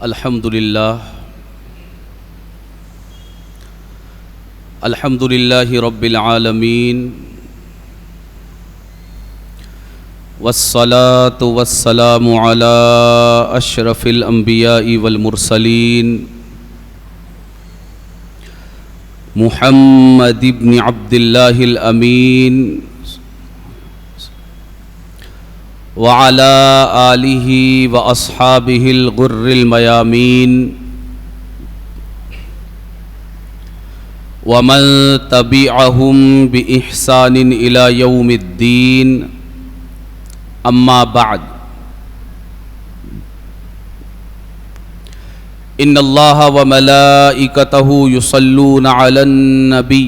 الحمد للہ رب العالمین والصلاة والسلام علی اشرف الانبیاء والمرسلین محمد بن عبد اللہ الامین وعلى آلہ واصحابہ الغر المیامین ومن تبعہم بإحسان إلی یوم الدین اما بعد ان اللہ وملائکتہ یصلون علی النبی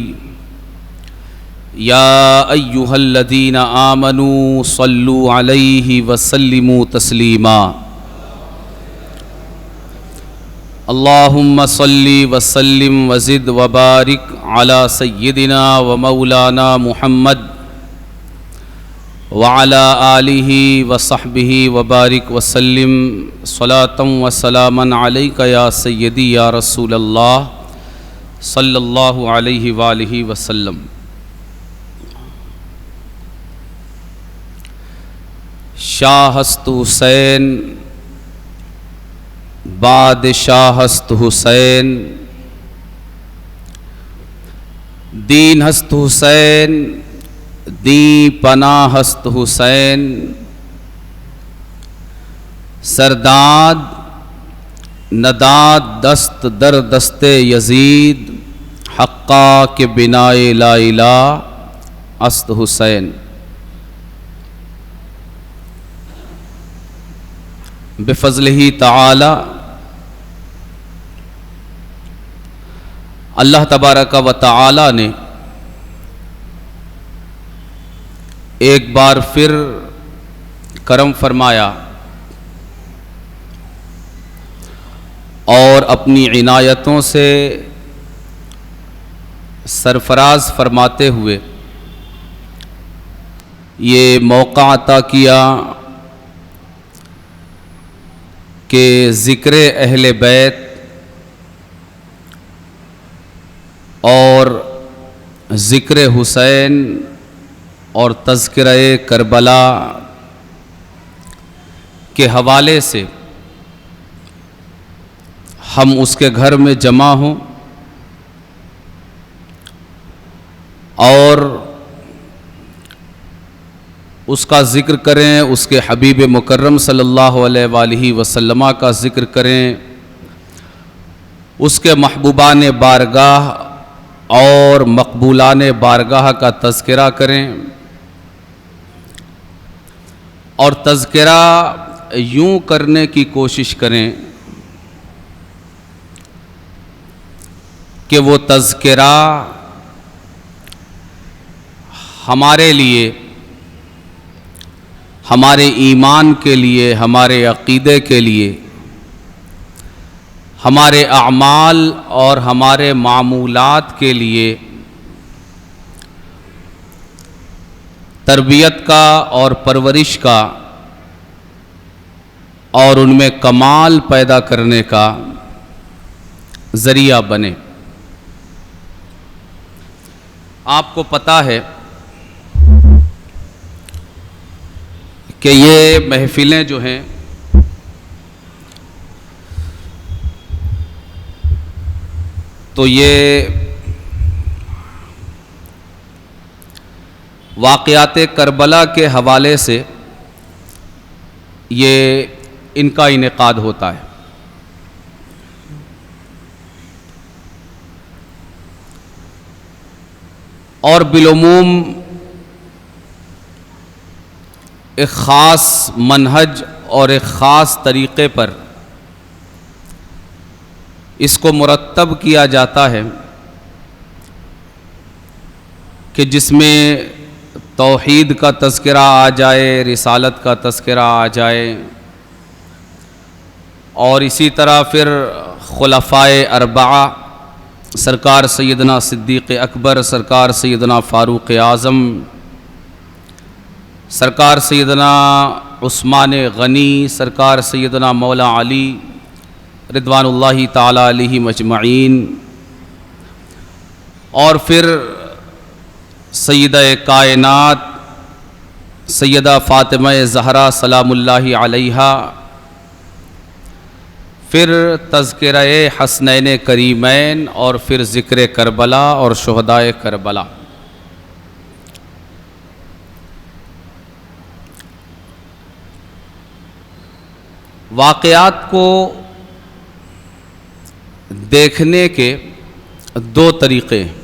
یا ایہا الذین آمنوا صلوا علیہ وسلموا تسلیما اللہم صلی وسلم وزد وبارک علی سیدنا ومولانا محمد وعلی آلہ وصحبہ وبارک وسلم صلاۃ وسلاما علیک یا سیدی یا رسول اللہ صلی اللہ علیہ وآلہ وسلم۔ شاہ است حسین بادشاہ است حسین، دین ہست حسین دین پناہ ہست حسین، سرداد نداد دست در دست یزید، حقا کے بنائے لا الہ است حسین۔ بفضلہ تعالی اللہ تبارک و تعالی نے ایک بار پھر کرم فرمایا اور اپنی عنایتوں سے سرفراز فرماتے ہوئے یہ موقع عطا کیا کہ ذکر اہل بیت اور ذکر حسین اور تذکرہ کربلا کے حوالے سے ہم اس کے گھر میں جمع ہوں اور اس کا ذکر کریں، اس کے حبیب مکرم صلی اللہ علیہ وآلہ وسلم کا ذکر کریں، اس کے محبوبان بارگاہ اور مقبولان بارگاہ کا تذکرہ کریں، اور تذکرہ یوں کرنے کی کوشش کریں کہ وہ تذکرہ ہمارے لیے، ہمارے ایمان کے لیے، ہمارے عقیدے کے لیے، ہمارے اعمال اور ہمارے معمولات کے لیے تربیت کا اور پرورش کا اور ان میں کمال پیدا کرنے کا ذریعہ بنے۔ آپ کو پتہ ہے کہ یہ محفلیں جو ہیں تو یہ واقعات کربلا کے حوالے سے یہ ان کا انعقاد ہوتا ہے۔ اور بالعموم ایک خاص منہج اور ایک خاص طریقے پر اس کو مرتب کیا جاتا ہے کہ جس میں توحید کا تذکرہ آ جائے، رسالت کا تذکرہ آ جائے، اور اسی طرح پھر خلفائے اربعہ سرکار سیدنا صدیق اکبر، سرکار سیدنا فاروق اعظم، سرکار سیدنا عثمان غنی، سرکار سیدنا مولا علی رضوان اللہ تعالی علیہم اجمعین، اور پھر سیدہ کائنات سیدہ فاطمہ زہرا سلام اللہ علیہا، پھر تذکرہ حسنین کریمین، اور پھر ذکر کربلا اور شہدائے کربلا۔ واقعات کو دیکھنے کے دو طریقے ہیں۔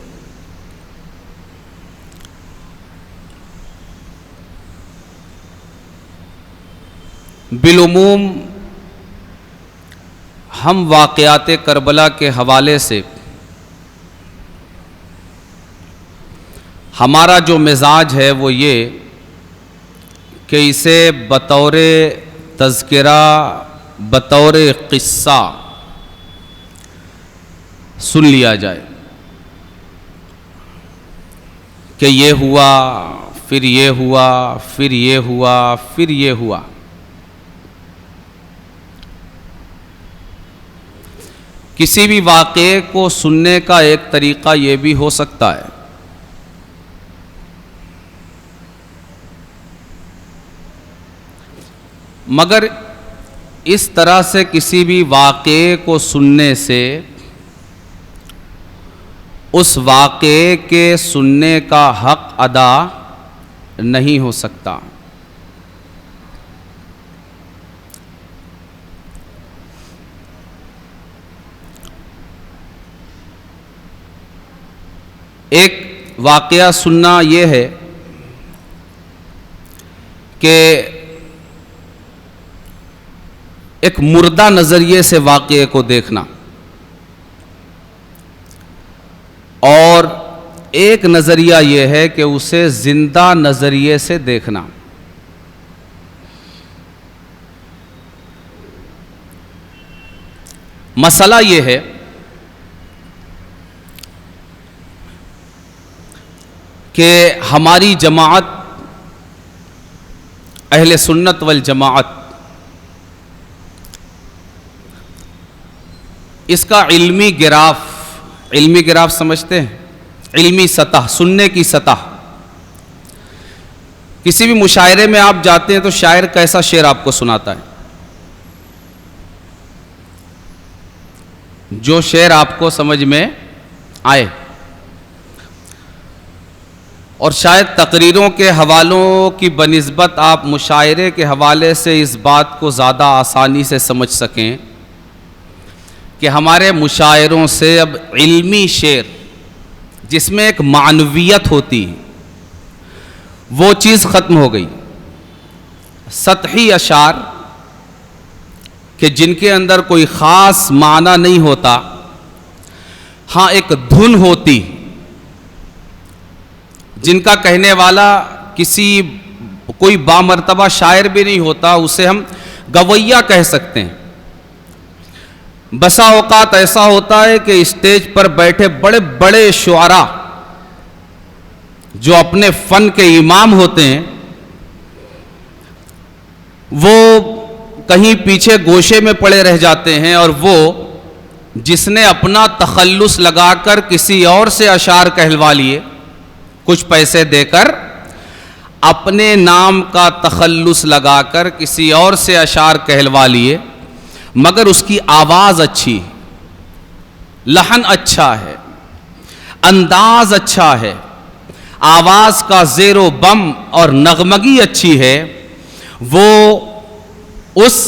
بالعموم ہم واقعات کربلا کے حوالے سے ہمارا جو مزاج ہے وہ یہ کہ اسے بطور تذکرہ، بطور قصہ سن لیا جائے کہ یہ ہوا، پھر یہ ہوا، پھر یہ ہوا، پھر یہ ہوا۔ کسی بھی واقعے کو سننے کا ایک طریقہ یہ بھی ہو سکتا ہے مگر اس طرح سے کسی بھی واقعے کو سننے سے اس واقعے کے سننے کا حق ادا نہیں ہو سکتا۔ ایک واقعہ سننا یہ ہے کہ ایک مردہ نظریے سے واقعے کو دیکھنا، اور ایک نظریہ یہ ہے کہ اسے زندہ نظریے سے دیکھنا۔ مسئلہ یہ ہے کہ ہماری جماعت اہل سنت والجماعت اس کا علمی گراف سمجھتے ہیں، علمی سطح، سننے کی سطح۔ کسی بھی مشاعرے میں آپ جاتے ہیں تو شاعر کیسا شعر آپ کو سناتا ہے؟ جو شعر آپ کو سمجھ میں آئے، اور شاید تقریروں کے حوالوں کی بنسبت آپ مشاعرے کے حوالے سے اس بات کو زیادہ آسانی سے سمجھ سکیں کہ ہمارے مشاعروں سے اب علمی شعر جس میں ایک معنویت ہوتی ہے وہ چیز ختم ہو گئی۔ سطحی اشعار کہ جن کے اندر کوئی خاص معنی نہیں ہوتا، ہاں ایک دھن ہوتی جن کا کہنے والا کوئی بامرتبہ شاعر بھی نہیں ہوتا، اسے ہم گویہ کہہ سکتے ہیں۔ بسا اوقات ایسا ہوتا ہے کہ اسٹیج پر بیٹھے بڑے بڑے شعراء جو اپنے فن کے امام ہوتے ہیں، وہ کہیں پیچھے گوشے میں پڑے رہ جاتے ہیں، اور وہ جس نے اپنا تخلص لگا کر کسی اور سے اشعار کہلوا لیے، کچھ پیسے دے کر اپنے نام کا تخلص لگا کر کسی اور سے اشعار کہلوا لیے، مگر اس کی آواز اچھی ہے، لحن اچھا ہے، انداز اچھا ہے، آواز کا زیر و بم اور نغمگی اچھی ہے، وہ اس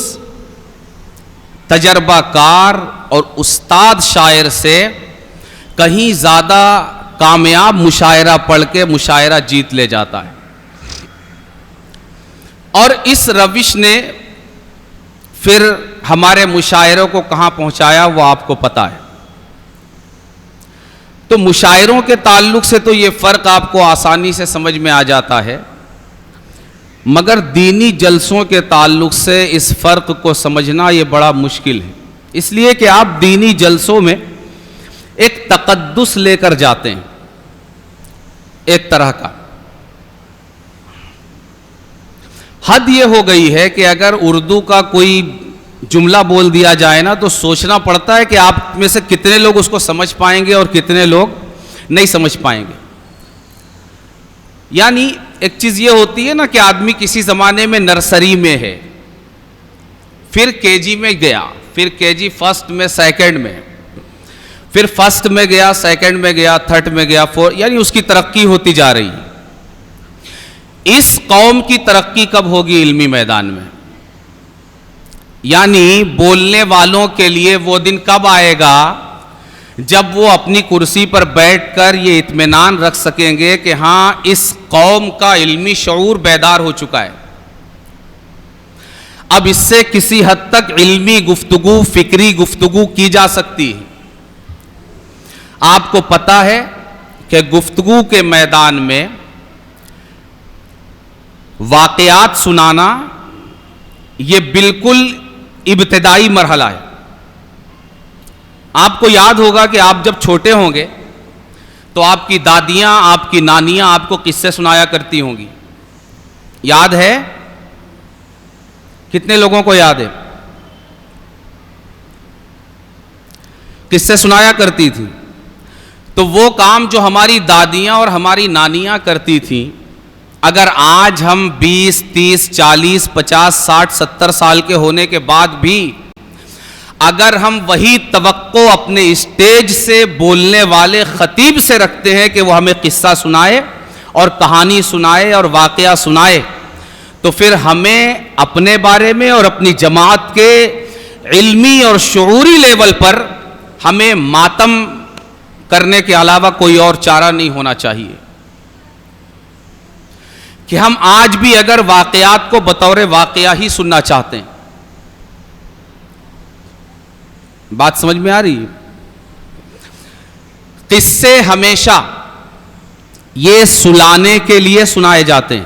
تجربہ کار اور استاد شاعر سے کہیں زیادہ کامیاب مشاعرہ پڑھ کے مشاعرہ جیت لے جاتا ہے۔ اور اس روش نے پھر ہمارے مشاعروں کو کہاں پہنچایا وہ آپ کو پتہ ہے۔ تو مشاعروں کے تعلق سے تو یہ فرق آپ کو آسانی سے سمجھ میں آ جاتا ہے، مگر دینی جلسوں کے تعلق سے اس فرق کو سمجھنا یہ بڑا مشکل ہے، اس لیے کہ آپ دینی جلسوں میں ایک تقدس لے کر جاتے ہیں، ایک طرح کا۔ حد یہ ہو گئی ہے کہ اگر اردو کا کوئی جملہ بول دیا جائے نا تو سوچنا پڑتا ہے کہ آپ میں سے کتنے لوگ اس کو سمجھ پائیں گے اور کتنے لوگ نہیں سمجھ پائیں گے. یعنی ایک چیز یہ ہوتی ہے نا کہ آدمی کسی زمانے میں نرسری میں ہے, پھر کے جی میں گیا, پھر کے جی فرسٹ میں, سیکنڈ میں, پھر فرسٹ میں گیا, سیکنڈ میں گیا, تھرڈ میں گیا, فور, یعنی اس کی ترقی ہوتی جا رہی ہے. اس قوم کی ترقی کب ہوگی علمی میدان میں؟ یعنی بولنے والوں کے لیے وہ دن کب آئے گا جب وہ اپنی کرسی پر بیٹھ کر یہ اطمینان رکھ سکیں گے کہ ہاں اس قوم کا علمی شعور بیدار ہو چکا ہے. اب اس سے کسی حد تک علمی گفتگو, فکری گفتگو کی جا سکتی ہے. آپ کو پتا ہے کہ گفتگو کے میدان میں واقعات سنانا یہ بالکل ابتدائی مرحلہ ہے. آپ کو یاد ہوگا کہ آپ جب چھوٹے ہوں گے تو آپ کی دادیاں, آپ کی نانیاں آپ کو قصے سنایا کرتی ہوں گی. یاد ہے؟ کتنے لوگوں کو یاد ہے؟ قصے سنایا کرتی تھی. تو وہ کام جو ہماری دادیاں اور ہماری نانیاں کرتی تھیں, اگر آج ہم 20, 30, 40, 50, 60, 70 سال کے ہونے کے بعد بھی اگر ہم وہی توقع اپنے اسٹیج سے بولنے والے خطیب سے رکھتے ہیں کہ وہ ہمیں قصہ سنائے اور کہانی سنائے اور واقعہ سنائے, تو پھر ہمیں اپنے بارے میں اور اپنی جماعت کے علمی اور شعوری لیول پر ہمیں ماتم کرنے کے علاوہ کوئی اور چارہ نہیں ہونا چاہیے کہ ہم آج بھی اگر واقعات کو بطور واقعہ ہی سننا چاہتے ہیں. بات سمجھ میں آ رہی ہے؟ قصے ہمیشہ یہ سلانے کے لیے سنائے جاتے ہیں.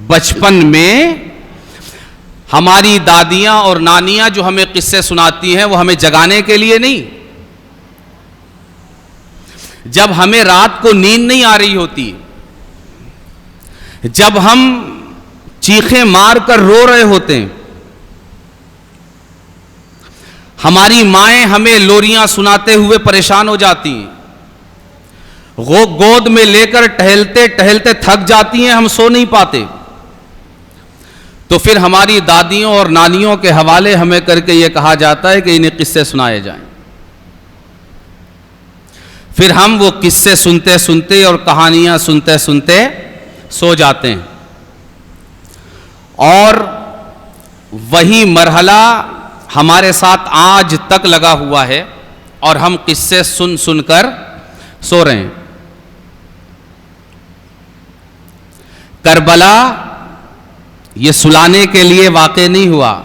بچپن میں ہماری دادیاں اور نانیاں جو ہمیں قصے سناتی ہیں وہ ہمیں جگانے کے لیے نہیں. جب ہمیں رات کو نیند نہیں آ رہی ہوتی, جب ہم چیخیں مار کر رو رہے ہوتے ہیں, ہماری مائیں ہمیں لوریاں سناتے ہوئے پریشان ہو جاتی ہیں, گود میں لے کر ٹہلتے ٹہلتے تھک جاتی ہیں, ہم سو نہیں پاتے, تو پھر ہماری دادیوں اور نانیوں کے حوالے ہمیں کر کے یہ کہا جاتا ہے کہ انہیں قصے سنائے جائیں. پھر ہم وہ قصے سنتے سنتے اور کہانیاں سنتے سنتے سو جاتے ہیں. اور وہی مرحلہ ہمارے ساتھ آج تک لگا ہوا ہے اور ہم قصے سن سن کر سو رہے ہیں. کربلا یہ سلانے کے لیے واقع نہیں ہوا,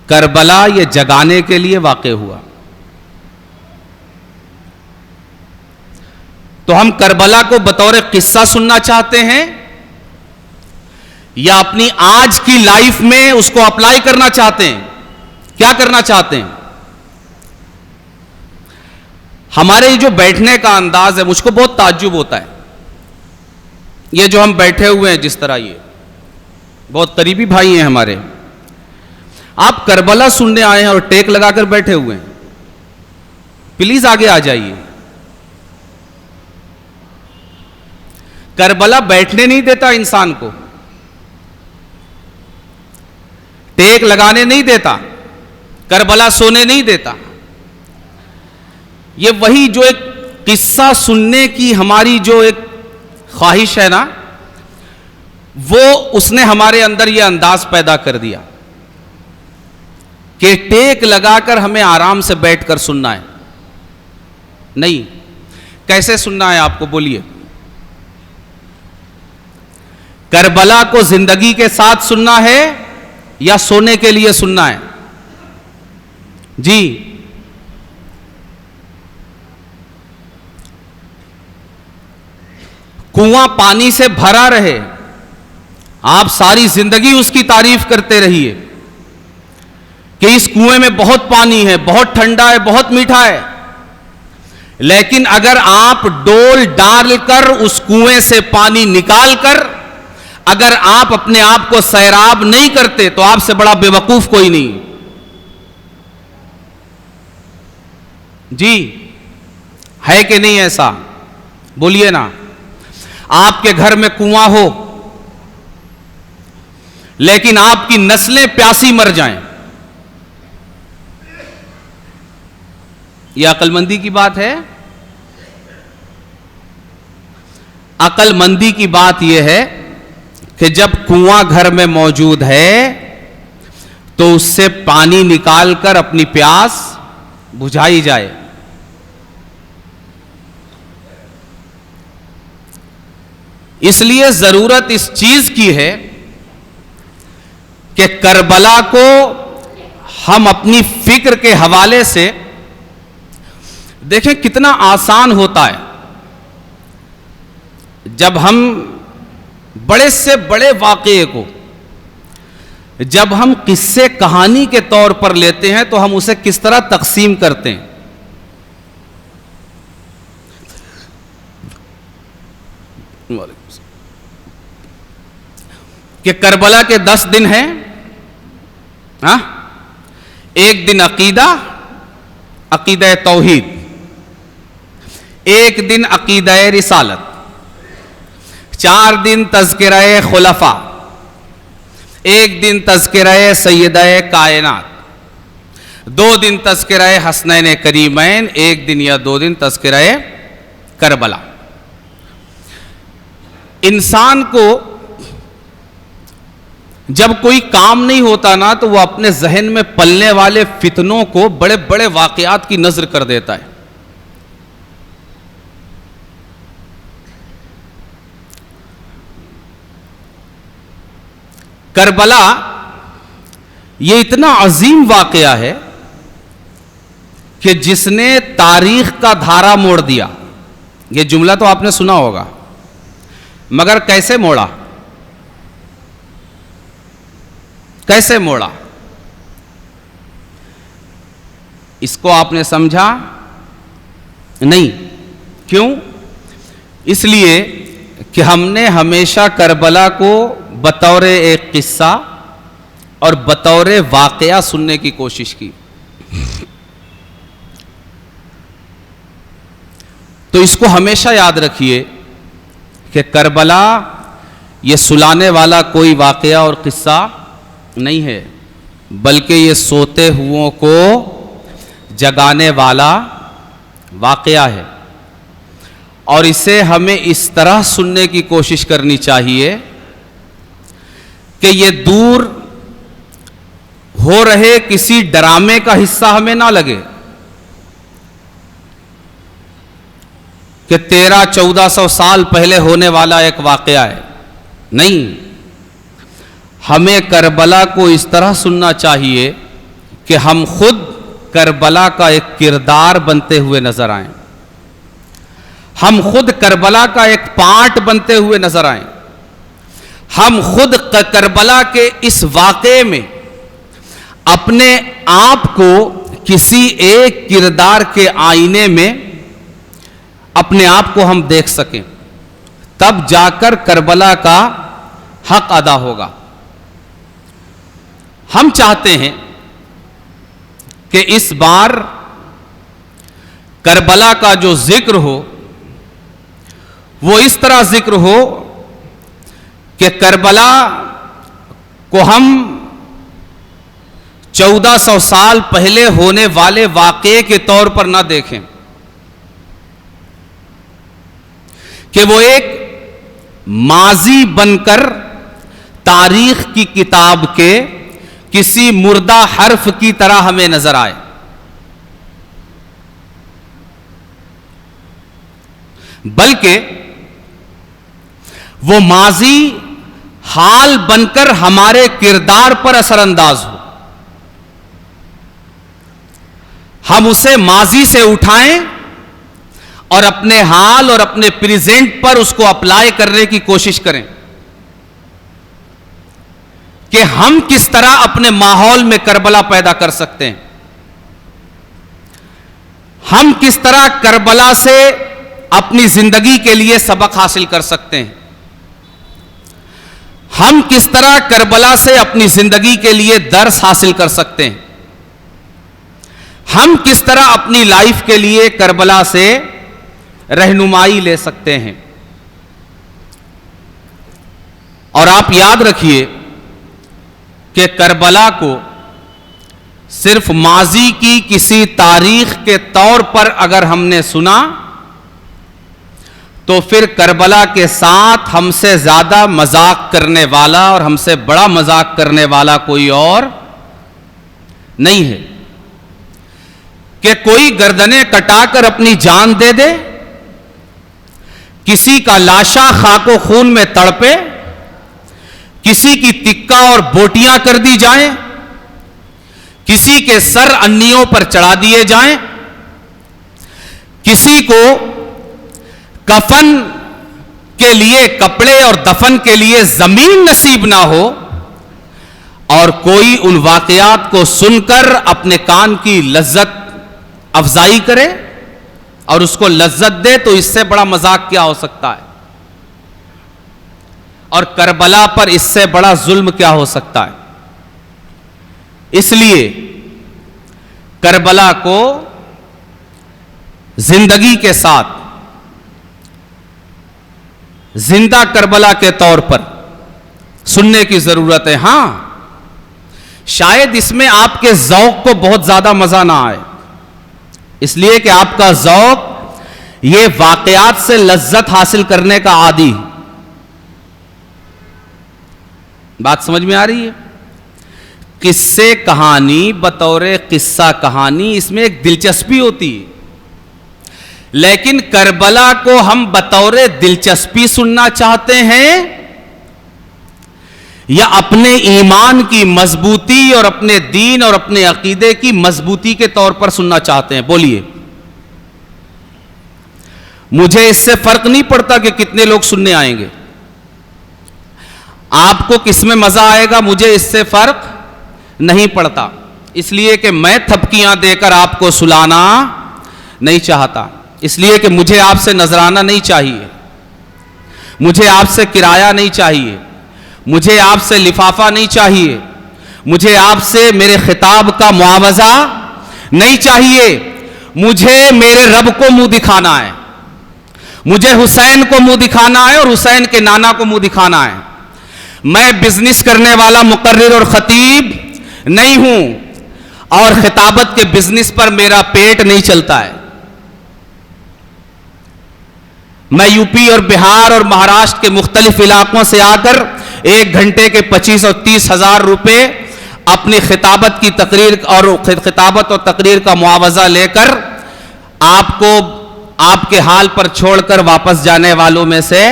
کربلا یہ جگانے کے لیے واقع ہوا. تو ہم کربلا کو بطور قصہ سننا چاہتے ہیں یا اپنی آج کی لائف میں اس کو اپلائی کرنا چاہتے ہیں؟ کیا کرنا چاہتے ہیں؟ ہمارے جو بیٹھنے کا انداز ہے مجھ کو بہت تعجب ہوتا ہے. یہ جو ہم بیٹھے ہوئے ہیں جس طرح, یہ بہت قریبی بھائی ہیں ہمارے, آپ کربلا سننے آئے ہیں اور ٹیک لگا کر بیٹھے ہوئے ہیں. پلیز آگے آ جائیے. کربلا بیٹھنے نہیں دیتا انسان کو, ٹیک لگانے نہیں دیتا, کربلا سونے نہیں دیتا. یہ وہی جو ایک قصہ سننے کی ہماری جو ایک خواہش ہے نا, وہ اس نے ہمارے اندر یہ انداز پیدا کر دیا کہ ٹیک لگا کر ہمیں آرام سے بیٹھ کر سننا ہے. نہیں, کیسے سننا ہے آپ کو بولیے؟ کربلا کو زندگی کے ساتھ سننا ہے یا سونے کے لیے سننا ہے؟ جی, کنواں پانی سے بھرا رہے, آپ ساری زندگی اس کی تعریف کرتے رہیے کہ اس کنویں میں بہت پانی ہے, بہت ٹھنڈا ہے, بہت میٹھا ہے, لیکن اگر آپ ڈول ڈال کر اس کنویں سے پانی نکال کر اگر آپ اپنے آپ کو سیراب نہیں کرتے تو آپ سے بڑا بے وقوف کوئی نہیں. جی ہے کہ نہیں ایسا؟ بولیے نا. آپ کے گھر میں کنواں ہو لیکن آپ کی نسلیں پیاسی مر جائیں، یہ عقل مندی کی بات ہے؟ عقل مندی کی بات یہ ہے کہ جب کنواں گھر میں موجود ہے تو اس سے پانی نکال کر اپنی پیاس بجھائی جائے. اس لیے ضرورت اس چیز کی ہے کہ کربلا کو ہم اپنی فکر کے حوالے سے دیکھیں کتنا آسان ہوتا ہے جب ہم بڑے سے بڑے واقعے کو جب ہم قصے کہانی کے طور پر لیتے ہیں تو ہم اسے کس طرح تقسیم کرتے ہیں. کہ کربلا کے 10 دن ہیں. ایک دن عقیدہ توحید، ایک دن عقیدہ رسالت، 4 دن تذکرہ خلفاء، ایک دن تذکرہ سیدہ کائنات، 2 دن تذکرہ حسنین کریمین، 1 دن یا 2 دن تذکرہ کربلا. انسان کو جب کوئی کام نہیں ہوتا نا تو وہ اپنے ذہن میں پلنے والے فتنوں کو بڑے بڑے واقعات کی نظر کر دیتا ہے. کربلا یہ اتنا عظیم واقعہ ہے کہ جس نے تاریخ کا دھارا موڑ دیا. یہ جملہ تو آپ نے سنا ہوگا، مگر کیسے موڑا؟ کیسے موڑا؟ اس کو آپ نے سمجھا نہیں. کیوں؟ اس لیے کہ ہم نے ہمیشہ کربلا کو بطور ایک قصہ اور بطور واقعہ سننے کی کوشش کی. تو اس کو ہمیشہ یاد رکھیے کہ کربلا یہ سلانے والا کوئی واقعہ اور قصہ نہیں ہے، بلکہ یہ سوتے ہوئوں کو جگانے والا واقعہ ہے. اور اسے ہمیں اس طرح سننے کی کوشش کرنی چاہیے کہ یہ دور ہو رہے کسی ڈرامے کا حصہ ہمیں نہ لگے کہ 1300-1400 سال پہلے ہونے والا ایک واقعہ ہے. نہیں، ہمیں کربلا کو اس طرح سننا چاہیے کہ ہم خود کربلا کا ایک کردار بنتے ہوئے نظر آئیں، ہم خود کربلا کا ایک پارٹ بنتے ہوئے نظر آئیں، ہم خود کربلا کے اس واقعے میں اپنے آپ کو کسی ایک کردار کے آئینے میں اپنے آپ کو ہم دیکھ سکیں، تب جا کر کربلا کا حق ادا ہوگا. ہم چاہتے ہیں کہ اس بار کربلا کا جو ذکر ہو وہ اس طرح ذکر ہو کہ کربلا کو ہم 1400 سال پہلے ہونے والے واقعے کے طور پر نہ دیکھیں کہ وہ ایک ماضی بن کر تاریخ کی کتاب کے کسی مردہ حرف کی طرح ہمیں نظر آئے. بلکہ وہ ماضی حال بن کر ہمارے کردار پر اثر انداز ہو. ہم اسے ماضی سے اٹھائیں اور اپنے حال اور اپنے پریزنٹ پر اس کو اپلائی کرنے کی کوشش کریں کہ ہم کس طرح اپنے ماحول میں کربلا پیدا کر سکتے ہیں. ہم کس طرح کربلا سے اپنی زندگی کے لیے سبق حاصل کر سکتے ہیں، ہم کس طرح کربلا سے اپنی زندگی کے لیے درس حاصل کر سکتے ہیں، ہم کس طرح اپنی لائف کے لیے کربلا سے رہنمائی لے سکتے ہیں۔ اور آپ یاد رکھیے کہ کربلا کو صرف ماضی کی کسی تاریخ کے طور پر اگر ہم نے سنا تو پھر کربلا کے ساتھ ہم سے زیادہ مذاق کرنے والا اور ہم سے بڑا مذاق کرنے والا کوئی اور نہیں ہے کہ کوئی گردنیں کٹا کر اپنی جان دے دے، کسی کا لاشا خاک و خون میں تڑپے، کسی کی تکا اور بوٹیاں کر دی جائیں، کسی کے سر انیوں پر چڑھا دیے جائیں، کسی کو کفن کے لیے کپڑے اور دفن کے لیے زمین نصیب نہ ہو، اور کوئی ان واقعات کو سن کر اپنے کان کی لذت افزائی کرے اور اس کو لذت دے، تو اس سے بڑا مذاق کیا ہو سکتا ہے؟ اور کربلا پر اس سے بڑا ظلم کیا ہو سکتا ہے؟ اس لیے کربلا کو زندگی کے ساتھ زندہ کربلا کے طور پر سننے کی ضرورت ہے۔ ہاں، شاید اس میں آپ کے ذوق کو بہت زیادہ مزہ نہ آئے، اس لیے کہ آپ کا ذوق یہ واقعات سے لذت حاصل کرنے کا عادی۔ بات سمجھ میں آ رہی ہے؟ قصے کہانی بطور قصہ کہانی اس میں ایک دلچسپی ہوتی ہے، لیکن کربلا کو ہم بطور دلچسپی سننا چاہتے ہیں یا اپنے ایمان کی مضبوطی اور اپنے دین اور اپنے عقیدے کی مضبوطی کے طور پر سننا چاہتے ہیں؟ بولیے۔ مجھے اس سے فرق نہیں پڑتا کہ کتنے لوگ سننے آئیں گے، آپ کو کس میں مزہ آئے گا مجھے اس سے فرق نہیں پڑتا، اس لیے کہ میں تھپکیاں دے کر آپ کو سلانا نہیں چاہتا، اس لیے کہ مجھے آپ سے نذرانہ نہیں چاہیے، مجھے آپ سے کرایہ نہیں چاہیے، مجھے آپ سے لفافہ نہیں چاہیے، مجھے آپ سے میرے خطاب کا معاوضہ نہیں چاہیے، مجھے میرے رب کو منہ دکھانا ہے، مجھے حسین کو منہ دکھانا ہے اور حسین کے نانا کو منہ دکھانا ہے۔ میں بزنس کرنے والا مقرر اور خطیب نہیں ہوں، اور خطابت کے بزنس پر میرا پیٹ نہیں چلتا ہے۔ میں یو پی اور بہار اور مہاراشٹر کے مختلف علاقوں سے آ کر 1 گھنٹے کے 25 اور 30 ہزار روپے اپنی خطابت کی تقریر اور خطابت اور تقریر کا معاوضہ لے کر آپ کو آپ کے حال پر چھوڑ کر واپس جانے والوں میں سے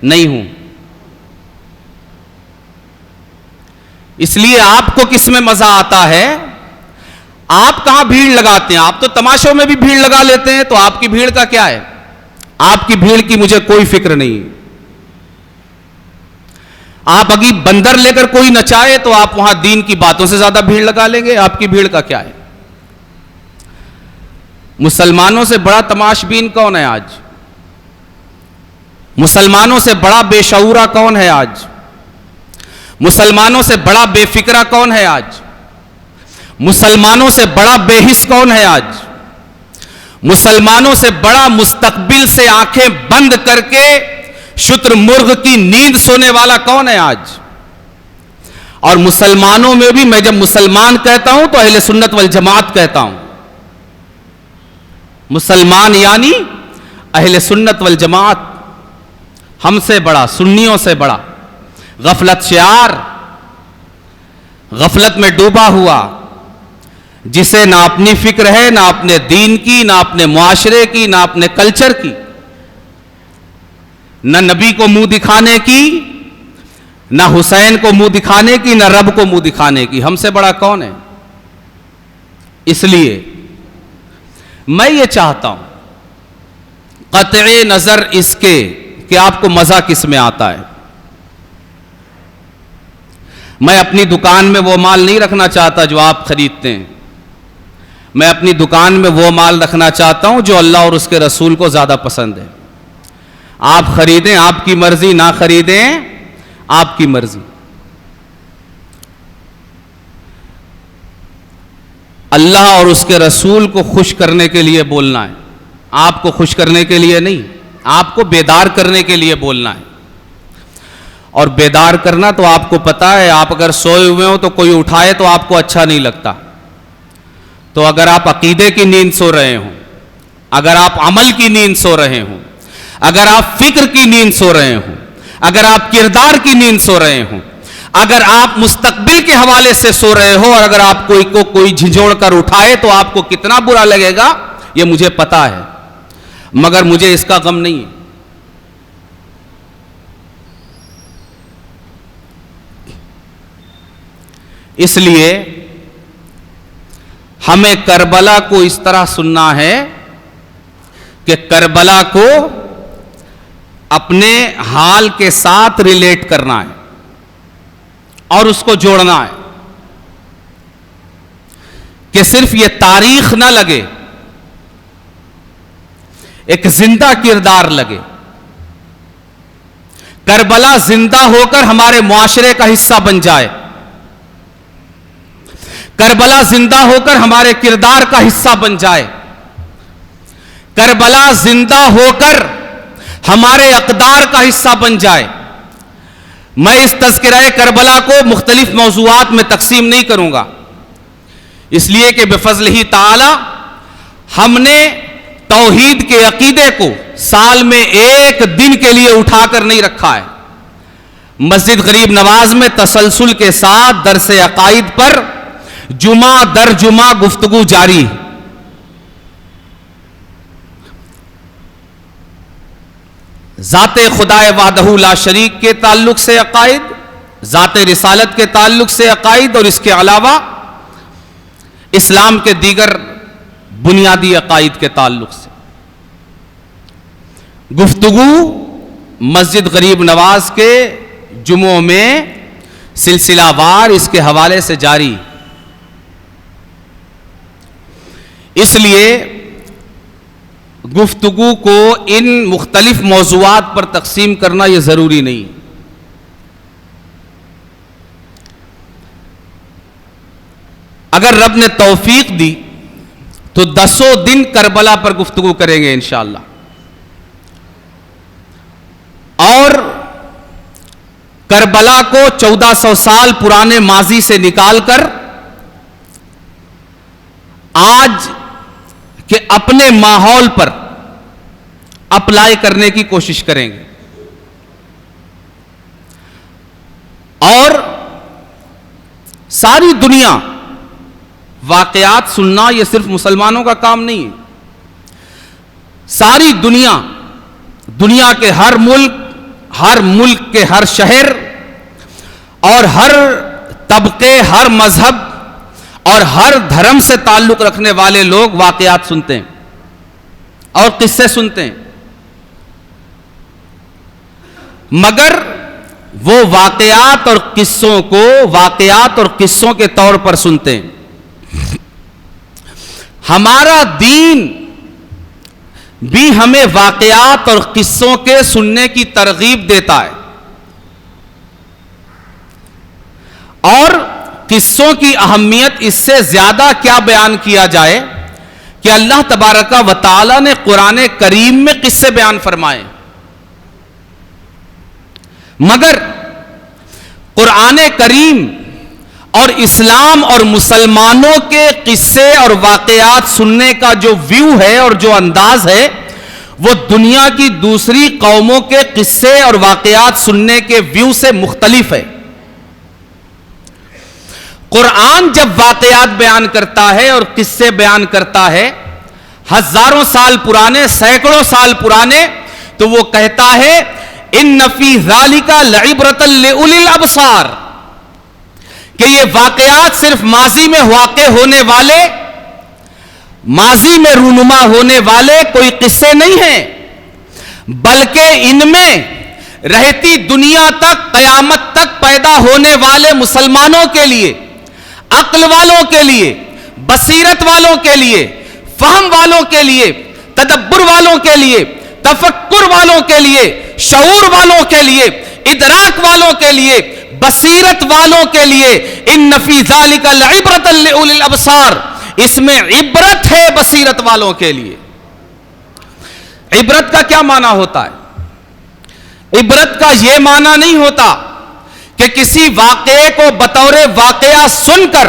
نہیں ہوں۔ اس لیے آپ کو کس میں مزہ آتا ہے؟ آپ کہاں بھیڑ لگاتے ہیں؟ آپ تو تماشوں میں بھی بھیڑ لگا لیتے ہیں، تو آپ کی بھیڑ کا کیا ہے؟ آپ کی بھیڑ کی مجھے کوئی فکر نہیں۔ آپ اگر بندر لے کر کوئی نچائے تو آپ وہاں دین کی باتوں سے زیادہ بھیڑ لگا لیں گے، آپ کی بھیڑ کا کیا ہے؟ مسلمانوں سے بڑا تماش بین کون ہے آج؟ مسلمانوں سے بڑا بے شعورہ کون ہے آج؟ مسلمانوں سے بڑا بے فکرہ کون ہے آج؟ مسلمانوں سے بڑا بے حس کون ہے آج؟ مسلمانوں سے بڑا مستقبل سے آنکھیں بند کر کے شتر مرغ کی نیند سونے والا کون ہے آج؟ اور مسلمانوں میں بھی میں جب مسلمان کہتا ہوں تو اہل سنت والجماعت کہتا ہوں۔ مسلمان یعنی اہل سنت والجماعت، ہم سے بڑا، سنیوں سے بڑا غفلت شعار، غفلت میں ڈوبا ہوا، جسے نہ اپنی فکر ہے، نہ اپنے دین کی، نہ اپنے معاشرے کی، نہ اپنے کلچر کی، نہ نبی کو منہ دکھانے کی، نہ حسین کو منہ دکھانے کی، نہ رب کو منہ دکھانے کی۔ ہم سے بڑا کون ہے؟ اس لیے میں یہ چاہتا ہوں، قطع نظر اس کے کہ آپ کو مزہ کس میں آتا ہے، میں اپنی دکان میں وہ مال نہیں رکھنا چاہتا جو آپ خریدتے ہیں، میں اپنی دکان میں وہ مال رکھنا چاہتا ہوں جو اللہ اور اس کے رسول کو زیادہ پسند ہے. آپ خریدیں آپ کی مرضی، نہ خریدیں آپ کی مرضی. اللہ اور اس کے رسول کو خوش کرنے کے لیے بولنا ہے، آپ کو خوش کرنے کے لیے نہیں، آپ کو بیدار کرنے کے لیے بولنا ہے. اور بیدار کرنا تو آپ کو پتا ہے، آپ اگر سوئے ہوئے ہوں تو کوئی اٹھائے تو آپ کو اچھا نہیں لگتا. تو اگر آپ عقیدے کی نیند سو رہے ہوں، اگر آپ عمل کی نیند سو رہے ہوں، اگر آپ فکر کی نیند سو رہے ہوں، اگر آپ کردار کی نیند سو رہے ہوں، اگر آپ مستقبل کے حوالے سے سو رہے ہو، اور اگر آپ کوئی جھنجھوڑ کر اٹھائے تو آپ کو کتنا برا لگے گا یہ مجھے پتا ہے، مگر مجھے اس کا غم نہیں ہے. اس لیے ہمیں کربلا کو اس طرح سننا ہے کہ کربلا کو اپنے حال کے ساتھ ریلیٹ کرنا ہے اور اس کو جوڑنا ہے کہ صرف یہ تاریخ نہ لگے، ایک زندہ کردار لگے. کربلا زندہ ہو کر ہمارے معاشرے کا حصہ بن جائے، کربلا زندہ ہو کر ہمارے کردار کا حصہ بن جائے، کربلا زندہ ہو کر ہمارے اقدار کا حصہ بن جائے. میں اس تذکرہ کربلا کو مختلف موضوعات میں تقسیم نہیں کروں گا، اس لیے کہ بفضلہ تعالی ہم نے توحید کے عقیدے کو سال میں ایک دن کے لیے اٹھا کر نہیں رکھا ہے. مسجد غریب نواز میں تسلسل کے ساتھ درس عقائد پر جمعہ در جمعہ گفتگو جاری. ذات خدا وحدہ لا شریک کے تعلق سے عقائد، ذات رسالت کے تعلق سے عقائد، اور اس کے علاوہ اسلام کے دیگر بنیادی عقائد کے تعلق سے گفتگو مسجد غریب نواز کے جمعوں میں سلسلہ وار اس کے حوالے سے جاری. اس لیے گفتگو کو ان مختلف موضوعات پر تقسیم کرنا یہ ضروری نہیں. اگر رب نے توفیق دی تو 10 دن کربلا پر گفتگو کریں گے انشاءاللہ. اور کربلا کو 1400 سال پرانے ماضی سے نکال کر آج کہ اپنے ماحول پر اپلائی کرنے کی کوشش کریں گے. اور ساری دنیا واقعات سننا یہ صرف مسلمانوں کا کام نہیں ہے. ساری دنیا کے ہر ملک کے ہر شہر اور ہر طبقے، ہر مذہب اور ہر دھرم سے تعلق رکھنے والے لوگ واقعات سنتے ہیں اور قصے سنتے ہیں، مگر وہ واقعات اور قصوں کو واقعات اور قصوں کے طور پر سنتے ہیں. ہمارا دین بھی ہمیں واقعات اور قصوں کے سننے کی ترغیب دیتا ہے، اور قصوں کی اہمیت اس سے زیادہ کیا بیان کیا جائے کہ اللہ تبارک و تعالی نے قرآن کریم میں قصے بیان فرمائے. مگر قرآن کریم اور اسلام اور مسلمانوں کے قصے اور واقعات سننے کا جو ویو ہے اور جو انداز ہے وہ دنیا کی دوسری قوموں کے قصے اور واقعات سننے کے ویو سے مختلف ہے. قرآن جب واقعات بیان کرتا ہے اور قصے بیان کرتا ہے ہزاروں سال پرانے، سینکڑوں سال پرانے، تو وہ کہتا ہے ان فی ذالک لعبرۃ لأولی الابصار، کہ یہ واقعات صرف ماضی میں واقع ہونے والے، ماضی میں رونما ہونے والے کوئی قصے نہیں ہیں، بلکہ ان میں رہتی دنیا تک، قیامت تک پیدا ہونے والے مسلمانوں کے لیے، عقل والوں کے لیے، بصیرت والوں کے لیے، فہم والوں کے لیے، تدبر والوں کے لیے، تفکر والوں کے لیے، شعور والوں کے لیے، ادراک والوں کے لیے، بصیرت والوں کے لیے، ان فی ذالک لعبرۃ لأولی الابصار، اس میں عبرت ہے بصیرت والوں کے لیے۔ عبرت کا کیا معنی ہوتا ہے؟ عبرت کا یہ معنی نہیں ہوتا کہ کسی واقعے کو بطور واقعہ سن کر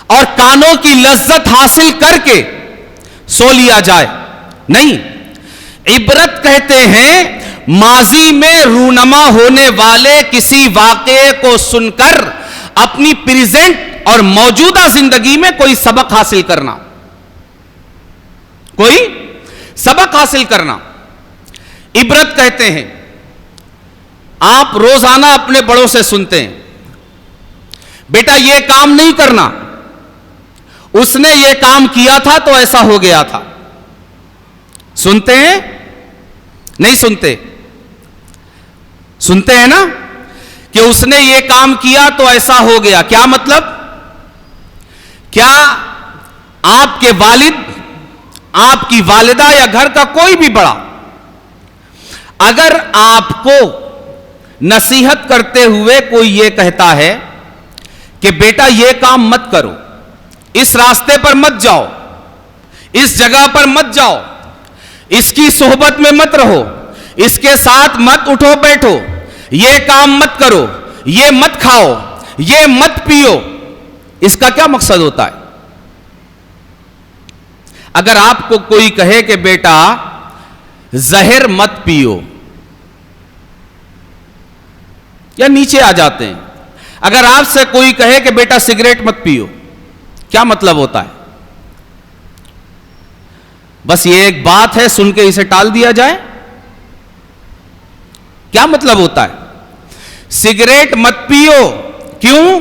اور کانوں کی لذت حاصل کر کے سو لیا جائے، نہیں۔ عبرت کہتے ہیں ماضی میں رونما ہونے والے کسی واقعے کو سن کر اپنی پریزنٹ اور موجودہ زندگی میں کوئی سبق حاصل کرنا، کوئی سبق حاصل کرنا عبرت کہتے ہیں۔ آپ روزانہ اپنے بڑوں سے سنتے ہیں، بیٹا یہ کام نہیں کرنا، اس نے یہ کام کیا تھا تو ایسا ہو گیا تھا۔ سنتے ہیں؟ نہیں سنتے؟ سنتے ہیں نا کہ اس نے یہ کام کیا تو ایسا ہو گیا۔ کیا مطلب؟ کیا آپ کے والد، آپ کی والدہ یا گھر کا کوئی بھی بڑا اگر آپ کو نصیحت کرتے ہوئے کوئی یہ کہتا ہے کہ بیٹا یہ کام مت کرو، اس راستے پر مت جاؤ، اس جگہ پر مت جاؤ، اس کی صحبت میں مت رہو، اس کے ساتھ مت اٹھو بیٹھو، یہ کام مت کرو، یہ مت کھاؤ، یہ مت پیو، اس کا کیا مقصد ہوتا ہے؟ اگر آپ کو کوئی کہے کہ بیٹا زہر مت پیو، یا نیچے آ جاتے ہیں، اگر آپ سے کوئی کہے کہ بیٹا سگریٹ مت پیو، کیا مطلب ہوتا ہے؟ بس یہ ایک بات ہے، سن کے اسے ٹال دیا جائے؟ کیا مطلب ہوتا ہے؟ سگریٹ مت پیو، کیوں؟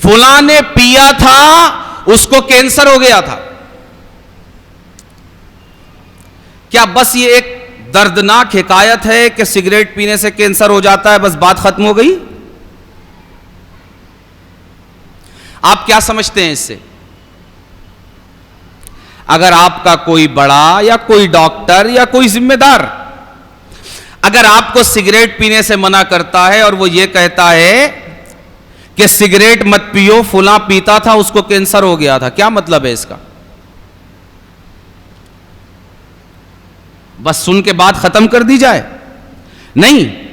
فلاں نے پیا تھا، اس کو کینسر ہو گیا تھا۔ کیا بس یہ ایک دردناک حکایت ہے کہ سگریٹ پینے سے کینسر ہو جاتا ہے، بس بات ختم ہو گئی؟ آپ کیا سمجھتے ہیں اس سے؟ اگر آپ کا کوئی بڑا یا کوئی ڈاکٹر یا کوئی ذمہ دار اگر آپ کو سگریٹ پینے سے منع کرتا ہے اور وہ یہ کہتا ہے کہ سگریٹ مت پیو، فلاں پیتا تھا اس کو کینسر ہو گیا تھا، کیا مطلب ہے اس کا؟ بس سن کے بات ختم کر دی جائے؟ نہیں،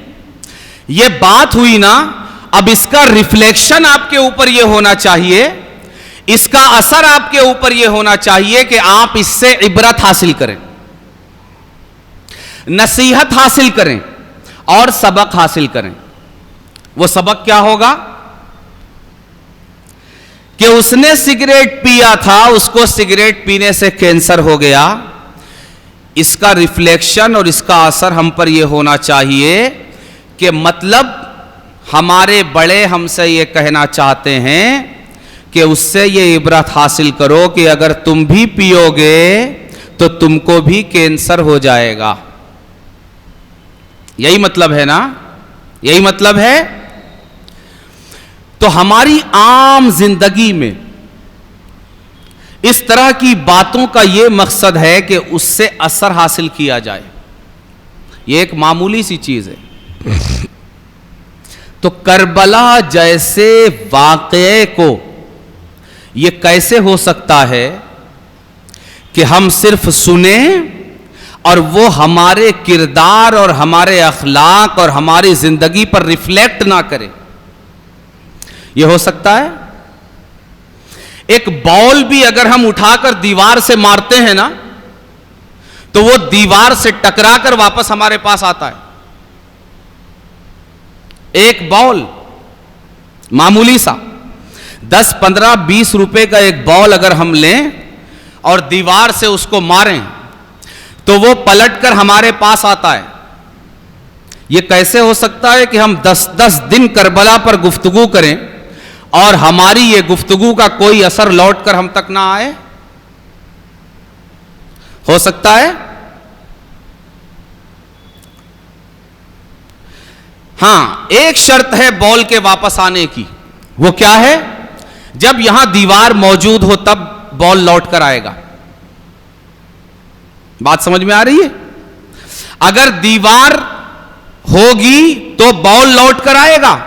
یہ بات ہوئی نا، اب اس کا ریفلیکشن آپ کے اوپر یہ ہونا چاہیے، اس کا اثر آپ کے اوپر یہ ہونا چاہیے کہ آپ اس سے عبرت حاصل کریں، نصیحت حاصل کریں اور سبق حاصل کریں۔ وہ سبق کیا ہوگا؟ کہ اس نے سگریٹ پیا تھا، اس کو سگریٹ پینے سے کینسر ہو گیا، اس کا ریفلیکشن اور اس کا اثر ہم پر یہ ہونا چاہیے کہ مطلب ہمارے بڑے ہم سے یہ کہنا چاہتے ہیں کہ اس سے یہ عبرت حاصل کرو کہ اگر تم بھی پیو گے تو تم کو بھی کینسر ہو جائے گا۔ یہی مطلب ہے نا؟ یہی مطلب ہے۔ تو ہماری عام زندگی میں اس طرح کی باتوں کا یہ مقصد ہے کہ اس سے اثر حاصل کیا جائے۔ یہ ایک معمولی سی چیز ہے۔ تو کربلا جیسے واقعے کو یہ کیسے ہو سکتا ہے کہ ہم صرف سنیں اور وہ ہمارے کردار اور ہمارے اخلاق اور ہماری زندگی پر ریفلیکٹ نہ کرے؟ یہ ہو سکتا ہے؟ ایک بال بھی اگر ہم اٹھا کر دیوار سے مارتے ہیں نا تو وہ دیوار سے ٹکرا کر واپس ہمارے پاس آتا ہے۔ ایک بال معمولی سا 10 15 20 روپے کا ایک بال اگر ہم لیں اور دیوار سے اس کو ماریں تو وہ پلٹ کر ہمارے پاس آتا ہے۔ یہ کیسے ہو سکتا ہے کہ ہم 10 دن کربلا پر گفتگو کریں اور ہماری یہ گفتگو کا کوئی اثر لوٹ کر ہم تک نہ آئے؟ ہو سکتا ہے؟ ہاں، ایک شرط ہے بال کے واپس آنے کی۔ وہ کیا ہے؟ جب یہاں دیوار موجود ہو تب بال لوٹ کر آئے گا. بات سمجھ میں آ رہی ہے؟ اگر دیوار ہوگی تو بال لوٹ کر آئے گا,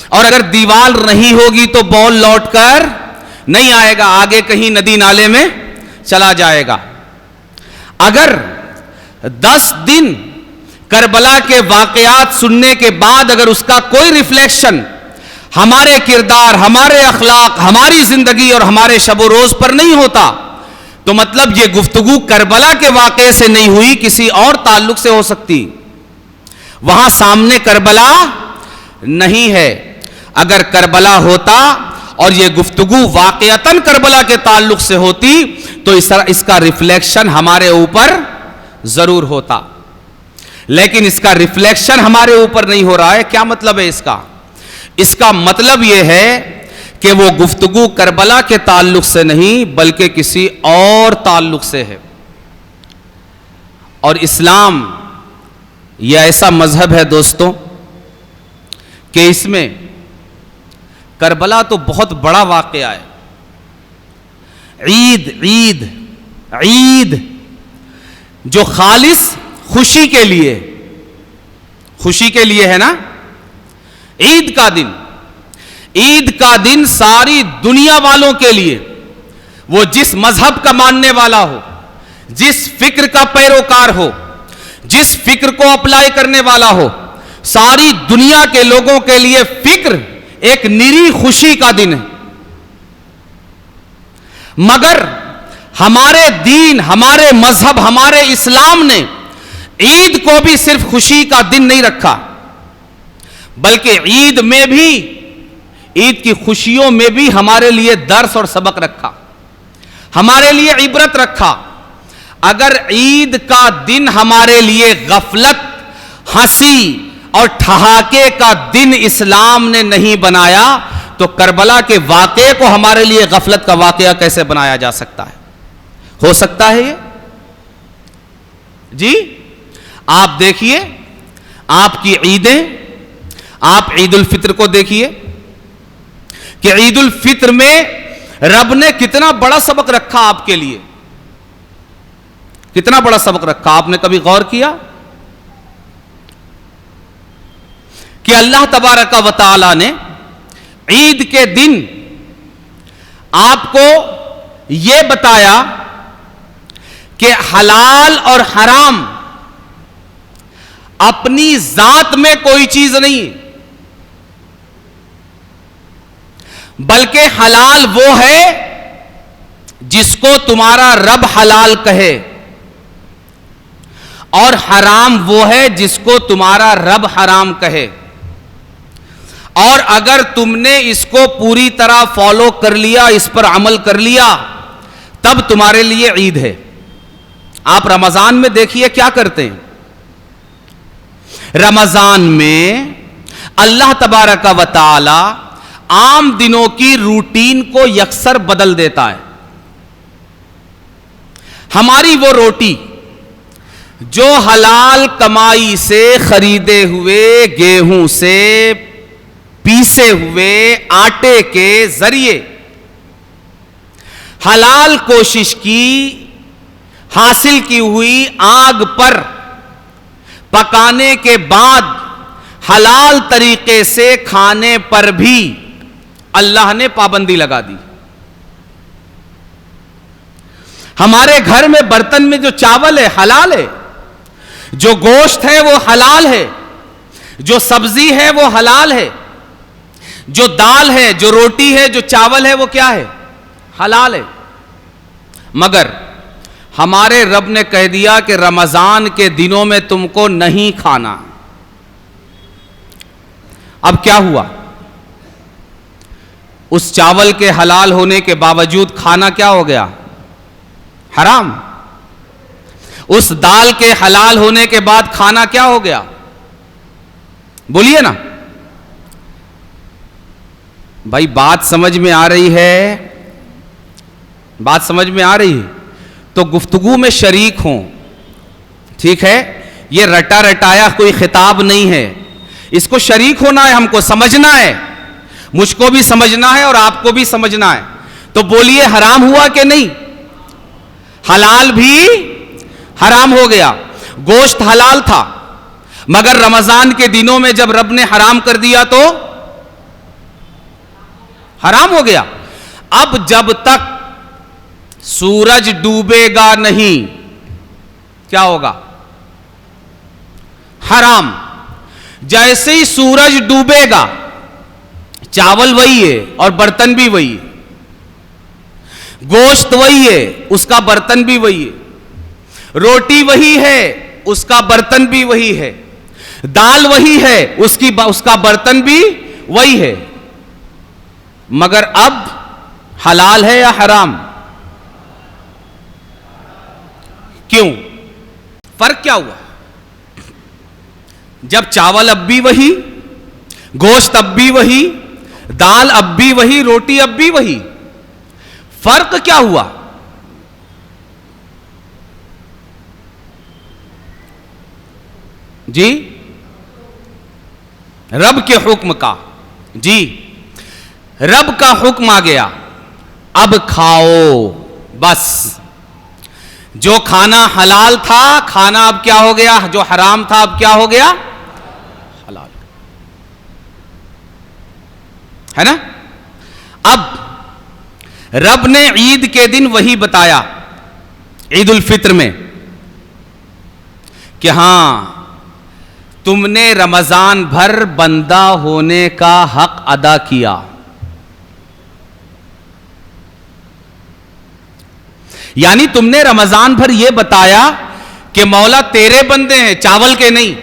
اور اگر دیوار نہیں ہوگی تو بال لوٹ کر نہیں آئے گا, آگے کہیں ندی نالے میں چلا جائے گا. اگر 10 دن کربلا کے واقعات سننے کے بعد اگر اس کا کوئی ریفلیکشن ہمارے کردار, ہمارے اخلاق, ہماری زندگی اور ہمارے شب و روز پر نہیں ہوتا, تو مطلب یہ گفتگو کربلا کے واقعے سے نہیں ہوئی, کسی اور تعلق سے ہو سکتی. وہاں سامنے کربلا نہیں ہے. اگر کربلا ہوتا اور یہ گفتگو واقعتاً کربلا کے تعلق سے ہوتی تو اس کا ریفلیکشن ہمارے اوپر ضرور ہوتا, لیکن اس کا ریفلیکشن ہمارے اوپر نہیں ہو رہا ہے. کیا مطلب ہے اس کا؟ اس کا مطلب یہ ہے کہ وہ گفتگو کربلا کے تعلق سے نہیں بلکہ کسی اور تعلق سے ہے. اور اسلام یہ ایسا مذہب ہے دوستوں کہ اس میں کربلا تو بہت بڑا واقعہ ہے. عید عید عید جو خالص خوشی کے لیے ہے نا, عید کا دن ساری دنیا والوں کے لیے, وہ جس مذہب کا ماننے والا ہو, جس فکر کا پیروکار ہو, جس فکر کو اپلائی کرنے والا ہو, ساری دنیا کے لوگوں کے لیے فکر ایک نری خوشی کا دن ہے. مگر ہمارے دین, ہمارے مذہب, ہمارے اسلام نے عید کو بھی صرف خوشی کا دن نہیں رکھا, بلکہ عید کی خوشیوں میں بھی ہمارے لیے درس اور سبق رکھا, ہمارے لیے عبرت رکھا. اگر عید کا دن ہمارے لیے غفلت, ہنسی اور ٹھہاکے کا دن اسلام نے نہیں بنایا تو کربلا کے واقعے کو ہمارے لیے غفلت کا واقعہ کیسے بنایا جا سکتا ہے؟ ہو سکتا ہے یہ؟ جی آپ دیکھیے, آپ کی عیدیں, آپ عید الفطر کو دیکھیے کہ عید الفطر میں رب نے کتنا بڑا سبق رکھا آپ کے لیے, کتنا بڑا سبق رکھا. آپ نے کبھی غور کیا کہ اللہ تبارک و تعالی نے عید کے دن آپ کو یہ بتایا کہ حلال اور حرام اپنی ذات میں کوئی چیز نہیں, بلکہ حلال وہ ہے جس کو تمہارا رب حلال کہے, اور حرام وہ ہے جس کو تمہارا رب حرام کہے. اور اگر تم نے اس کو پوری طرح فالو کر لیا, اس پر عمل کر لیا, تب تمہارے لیے عید ہے. آپ رمضان میں دیکھیے کیا کرتے ہیں. رمضان میں اللہ تبارک و تعالی عام دنوں کی روٹین کو یکسر بدل دیتا ہے. ہماری وہ روٹی جو حلال کمائی سے خریدے ہوئے گیہوں سے پیسے ہوئے آٹے کے ذریعے حلال کوشش کی, حاصل کی ہوئی آگ پر پکانے کے بعد حلال طریقے سے کھانے پر بھی اللہ نے پابندی لگا دی. ہمارے گھر میں برتن میں جو چاول ہے حلال ہے, جو گوشت ہے وہ حلال ہے, جو سبزی ہے وہ حلال ہے, جو دال ہے, جو روٹی ہے, جو چاول ہے وہ کیا ہے؟ حلال ہے. مگر ہمارے رب نے کہہ دیا کہ رمضان کے دنوں میں تم کو نہیں کھانا. اب کیا ہوا؟ اس چاول کے حلال ہونے کے باوجود کھانا کیا ہو گیا؟ حرام. اس دال کے حلال ہونے کے بعد کھانا کیا ہو گیا؟ بولیے نا بھائی, بات سمجھ میں آ رہی ہے؟ بات سمجھ میں آ رہی ہے تو گفتگو میں شریک ہوں. ٹھیک ہے, یہ رٹا رٹایا کوئی خطاب نہیں ہے, اس کو شریک ہونا ہے, ہم کو سمجھنا ہے. مجھ کو بھی سمجھنا ہے اور آپ کو بھی سمجھنا ہے. تو بولیے حرام ہوا کہ نہیں؟ حلال بھی حرام ہو گیا. گوشت حلال تھا مگر رمضان کے دنوں میں جب رب نے حرام کر دیا تو حرام ہو گیا. اب جب تک سورج ڈوبے گا نہیں کیا ہوگا؟ حرام. جیسے ہی سورج ڈوبے گا چاول وہی ہے اور برتن بھی وہی ہے, گوشت وہی ہے اس کا برتن بھی وہی ہے, روٹی وہی ہے اس کا برتن بھی وہی ہے, دال وہی ہے اس کا برتن بھی وہی ہے, مگر اب حلال ہے یا حرام؟ کیوں؟ فرق کیا ہوا؟ جب چاول اب بھی وہی, گوشت اب بھی وہی, دال اب بھی وہی, روٹی اب بھی وہی, فرق کیا ہوا؟ جی رب کے حکم کا. جی رب کا حکم آ گیا, اب کھاؤ بس. جو کھانا حلال تھا کھانا اب کیا ہو گیا؟ جو حرام تھا اب کیا ہو گیا؟ حلال ہے نا. اب رب نے عید کے دن وہی بتایا عید الفطر میں کہ ہاں تم نے رمضان بھر بندہ ہونے کا حق ادا کیا. یعنی تم نے رمضان بھر یہ بتایا کہ مولا تیرے بندے ہیں چاول کے نہیں,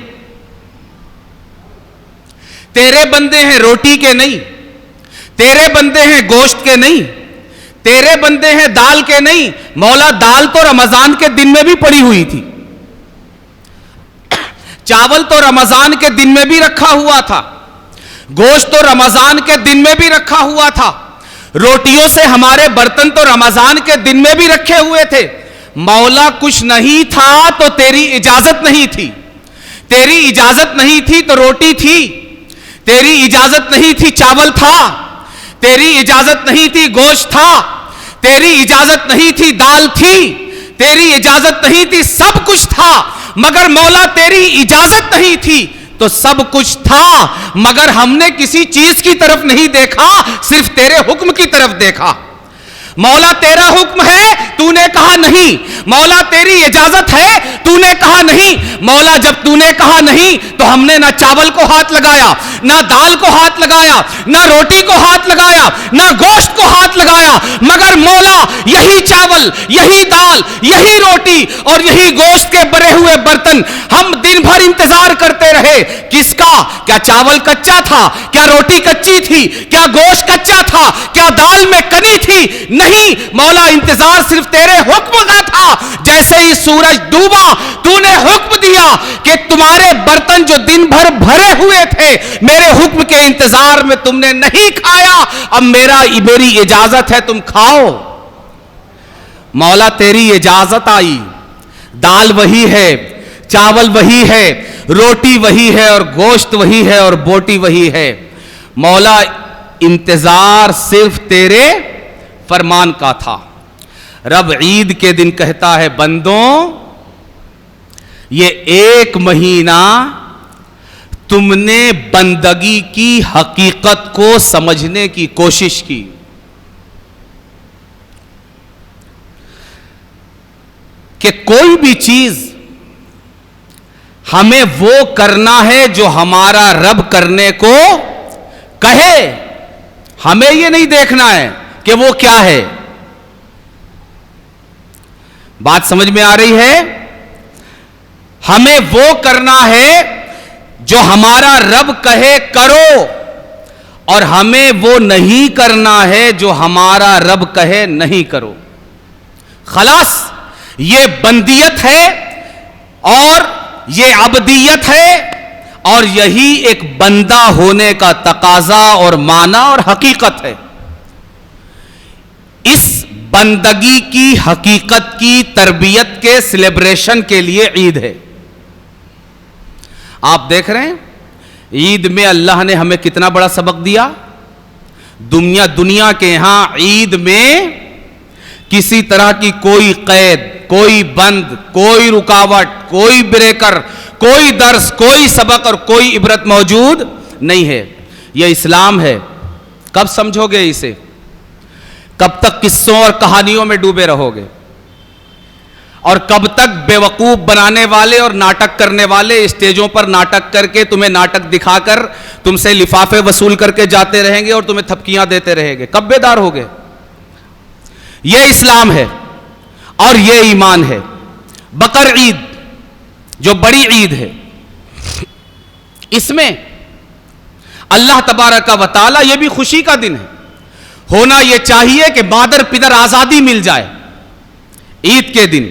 تیرے بندے ہیں روٹی کے نہیں, تیرے بندے ہیں گوشت کے نہیں, تیرے بندے ہیں دال کے نہیں. مولا دال تو رمضان کے دن میں بھی پڑی ہوئی تھی, چاول تو رمضان کے دن میں بھی رکھا ہوا تھا, گوشت تو رمضان کے دن میں بھی رکھا ہوا تھا, روٹیوں سے ہمارے برتن تو رمضان کے دن میں بھی رکھے ہوئے تھے. مولا کچھ نہیں تھا تو تیری اجازت نہیں تھی, تیری اجازت نہیں تھی تو روٹی تھی, تیری اجازت نہیں تھی چاول تھا, تیری اجازت نہیں تھی گوشت تھا, تیری اجازت نہیں تھی دال تھی, تیری اجازت نہیں تھی, سب کچھ تھا. مگر مولا تیری اجازت نہیں تھی تو سب کچھ تھا مگر ہم نے کسی چیز کی طرف نہیں دیکھا, صرف تیرے حکم کی طرف دیکھا. مولا تیرا حکم ہے تو نے کہا نہیں, مولا تیری اجازت ہے تو نے کہا نہیں. مولا جب تو نے کہا نہیں تو ہم نے نہ چاول کو ہاتھ لگایا, نہ دال کو ہاتھ لگایا, نہ روٹی کو ہاتھ لگایا, نہ گوشت کو ہاتھ لگایا. مگر مولا یہی چاول, یہی دال, یہی روٹی اور یہی گوشت کے بھرے ہوئے برتن ہم دن بھر انتظار کرتے رہے. کس کا؟ کیا چاول کچا تھا؟ کیا روٹی کچی تھی؟ کیا گوشت کچا تھا؟ کیا دال میں کنی تھی؟ نہیں مولا, انتظار صرف تیرے حکم کا تھا. جیسے ہی سورج ڈوبا تو نے حکم دیا کہ تمہارے برتن جو دن بھر بھرے ہوئے تھے میرے حکم کے انتظار میں تم نے نہیں کھایا, اب میری اجازت ہے تم کھاؤ. مولا تیری اجازت آئی, دال وہی ہے, چاول وہی ہے, روٹی وہی ہے اور گوشت وہی ہے اور بوٹی وہی ہے. مولا انتظار صرف تیرے فرمان کا تھا. رب عید کے دن کہتا ہے بندوں یہ 1 مہینہ تم نے بندگی کی حقیقت کو سمجھنے کی کوشش کی. کہ کوئی بھی چیز ہمیں وہ کرنا ہے جو ہمارا رب کرنے کو کہے, ہمیں یہ نہیں دیکھنا ہے کہ وہ کیا ہے. بات سمجھ میں آ رہی ہے؟ ہمیں وہ کرنا ہے جو ہمارا رب کہے کرو, اور ہمیں وہ نہیں کرنا ہے جو ہمارا رب کہے نہیں کرو. خلاص یہ بندیت ہے اور یہ عبدیت ہے, اور یہی ایک بندہ ہونے کا تقاضا اور معنی اور حقیقت ہے. اس بندگی کی حقیقت کی تربیت کے سیلیبریشن کے لیے عید ہے. آپ دیکھ رہے ہیں عید میں اللہ نے ہمیں کتنا بڑا سبق دیا. دنیا کے ہاں عید میں کسی طرح کی کوئی قید، کوئی بند، کوئی رکاوٹ، کوئی بریکر، کوئی درس، کوئی سبق اور کوئی عبرت موجود نہیں ہے. یہ اسلام ہے. کب سمجھو گے اسے؟ کب تک قصوں اور کہانیوں میں ڈوبے رہو گے؟ اور کب تک بے وقوف بنانے والے اور ناٹک کرنے والے اسٹیجوں پر ناٹک کر کے تمہیں ناٹک دکھا کر تم سے لفافے وصول کر کے جاتے رہیں گے اور تمہیں تھپکیاں دیتے رہیں گے؟ کب بیدار ہوگے؟ یہ اسلام ہے اور یہ ایمان ہے. بقر عید جو بڑی عید ہے، اس میں اللہ تبارک و تعالی، یہ بھی خوشی کا دن ہے. ہونا یہ چاہیے کہ مادر پدر آزادی مل جائے. عید کے دن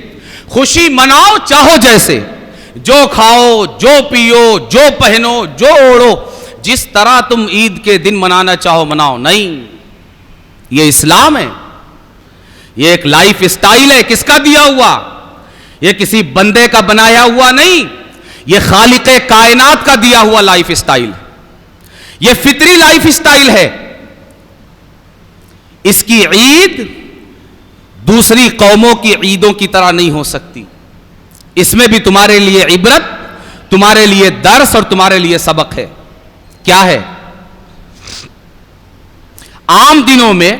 خوشی مناؤ چاہو جیسے، جو کھاؤ، جو پیو، جو پہنو، جو اوڑھو، جس طرح تم عید کے دن منانا چاہو مناؤ. نہیں، یہ اسلام ہے. یہ ایک لائف اسٹائل ہے. کس کا دیا ہوا؟ یہ کسی بندے کا بنایا ہوا نہیں، یہ خالق کائنات کا دیا ہوا لائف اسٹائل. یہ فطری لائف اسٹائل ہے. اس کی عید دوسری قوموں کی عیدوں کی طرح نہیں ہو سکتی. اس میں بھی تمہارے لیے عبرت، تمہارے لیے درس اور تمہارے لیے سبق ہے. کیا ہے؟ عام دنوں میں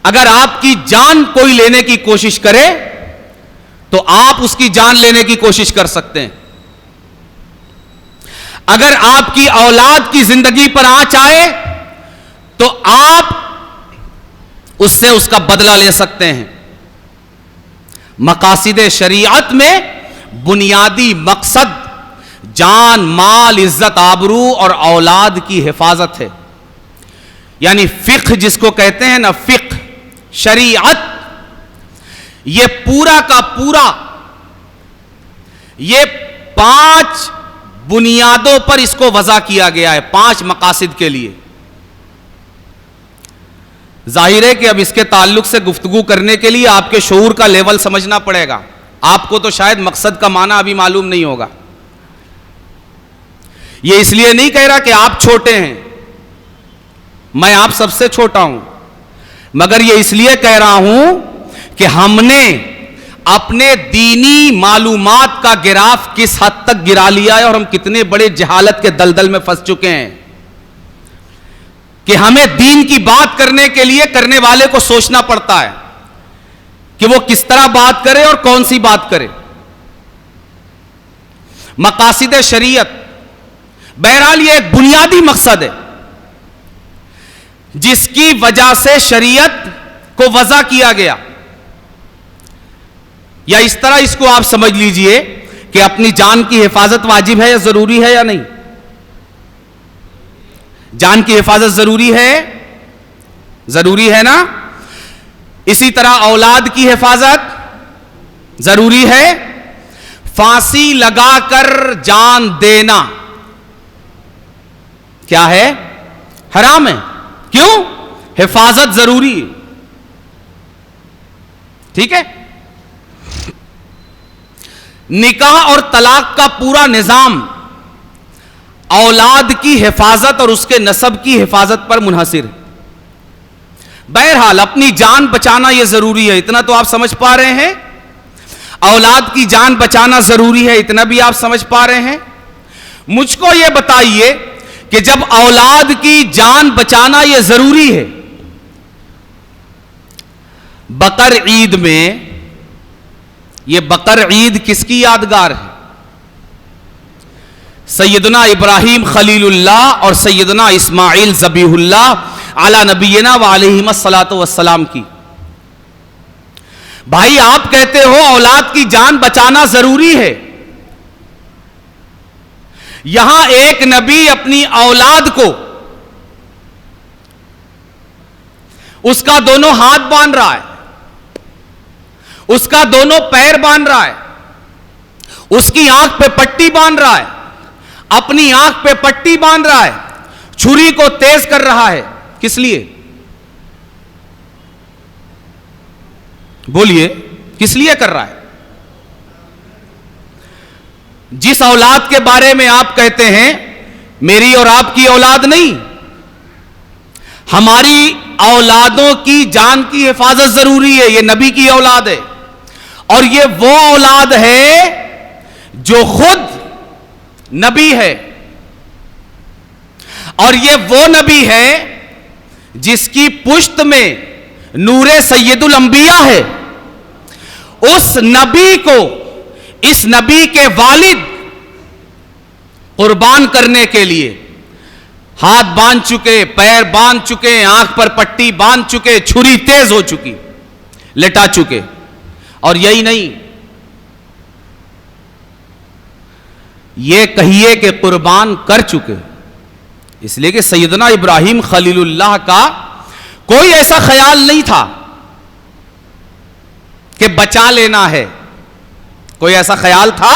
اگر آپ کی جان کوئی لینے کی کوشش کرے تو آپ اس کی جان لینے کی کوشش کر سکتے ہیں. اگر آپ کی اولاد کی زندگی پر آنچ آئے تو آپ اس سے اس کا بدلہ لے سکتے ہیں. مقاصد شریعت میں بنیادی مقصد جان، مال، عزت، آبرو اور اولاد کی حفاظت ہے. یعنی فقہ جس کو کہتے ہیں نا، فقہ، شریعت، یہ پورا کا پورا یہ 5 بنیادوں پر اس کو وضع کیا گیا ہے، 5 مقاصد کے لیے. ظاہر ہے کہ اب اس کے تعلق سے گفتگو کرنے کے لیے آپ کے شعور کا لیول سمجھنا پڑے گا. آپ کو تو شاید مقصد کا معنی ابھی معلوم نہیں ہوگا. یہ اس لیے نہیں کہہ رہا کہ آپ چھوٹے ہیں، میں آپ سب سے چھوٹا ہوں، مگر یہ اس لیے کہہ رہا ہوں کہ ہم نے اپنے دینی معلومات کا گراف کس حد تک گرا لیا ہے اور ہم کتنے بڑے جہالت کے دلدل میں پھنس چکے ہیں کہ ہمیں دین کی بات کرنے کے لیے کرنے والے کو سوچنا پڑتا ہے کہ وہ کس طرح بات کرے اور کون سی بات کرے. مقاصد شریعت، بہرحال یہ ایک بنیادی مقصد ہے جس کی وجہ سے شریعت کو وضع کیا گیا. یا اس طرح اس کو آپ سمجھ لیجئے کہ اپنی جان کی حفاظت واجب ہے یا ضروری ہے یا نہیں؟ جان کی حفاظت ضروری ہے، ضروری ہے نا. اسی طرح اولاد کی حفاظت ضروری ہے. پھانسی لگا کر جان دینا کیا ہے؟ حرام ہے. کیوں؟ حفاظت ضروری ہے. ٹھیک ہے. نکاح اور طلاق کا پورا نظام اولاد کی حفاظت اور اس کے نسب کی حفاظت پر منحصر ہے. بہرحال اپنی جان بچانا یہ ضروری ہے، اتنا تو آپ سمجھ پا رہے ہیں. اولاد کی جان بچانا ضروری ہے، اتنا بھی آپ سمجھ پا رہے ہیں. مجھ کو یہ بتائیے کہ جب اولاد کی جان بچانا یہ ضروری ہے، بقر عید میں، یہ بقر عید کس کی یادگار ہے؟ سیدنا ابراہیم خلیل اللہ اور سیدنا اسماعیل ذبیح اللہ علی نبینا و علیہم الصلاۃ والسلام کی. بھائی آپ کہتے ہو اولاد کی جان بچانا ضروری ہے، یہاں ایک نبی اپنی اولاد کو اس کا دونوں ہاتھ باندھ رہا ہے، اس کا دونوں پیر باندھ رہا ہے، اس کی آنکھ پہ پٹی باندھ رہا ہے، اپنی آنکھ پہ پٹی باندھ رہا ہے، چھری کو تیز کر رہا ہے. کس لیے؟ بولیے کس لیے کر رہا ہے؟ جس اولاد کے بارے میں آپ کہتے ہیں میری اور آپ کی اولاد نہیں. ہماری اولادوں کی جان کی حفاظت ضروری ہے. یہ نبی کی اولاد ہے اور یہ وہ اولاد ہے جو خود نبی ہے, اور یہ وہ نبی ہے جس کی پشت میں نور سید الانبیاء ہے. اس نبی کو, اس نبی کے والد قربان کرنے کے لیے ہاتھ باندھ چکے, پیر باندھ چکے, آنکھ پر پٹی باندھ چکے, چھری تیز ہو چکی, لٹا چکے. اور یہی نہیں, یہ کہیے کہ قربان کر چکے. اس لیے کہ سیدنا ابراہیم خلیل اللہ کا کوئی ایسا خیال نہیں تھا کہ بچا لینا ہے. کوئی ایسا خیال تھا؟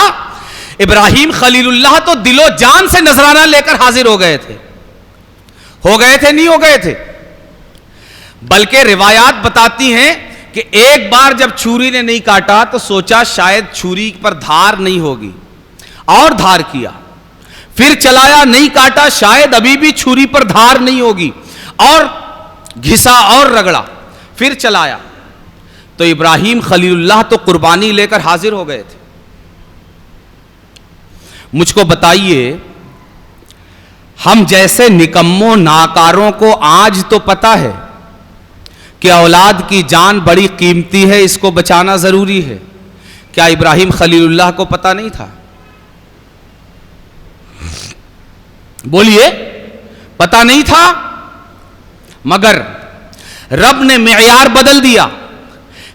ابراہیم خلیل اللہ تو دل و جان سے نذرانہ لے کر حاضر ہو گئے تھے. ہو گئے تھے, نہیں ہو گئے تھے. بلکہ روایات بتاتی ہیں کہ ایک بار جب چھری نے نہیں کاٹا تو سوچا شاید چھری پر دھار نہیں ہوگی, اور دھار کیا. پھر چلایا, نہیں کاٹا, شاید ابھی بھی چھری پر دھار نہیں ہوگی, اور گھسا اور رگڑا, پھر چلایا. تو ابراہیم خلیل اللہ تو قربانی لے کر حاضر ہو گئے تھے. مجھ کو بتائیے, ہم جیسے نکموں ناکاروں کو آج تو پتا ہے کہ اولاد کی جان بڑی قیمتی ہے, اس کو بچانا ضروری ہے. کیا ابراہیم خلیل اللہ کو پتا نہیں تھا؟ بولیے, پتا نہیں تھا. مگر رب نے معیار بدل دیا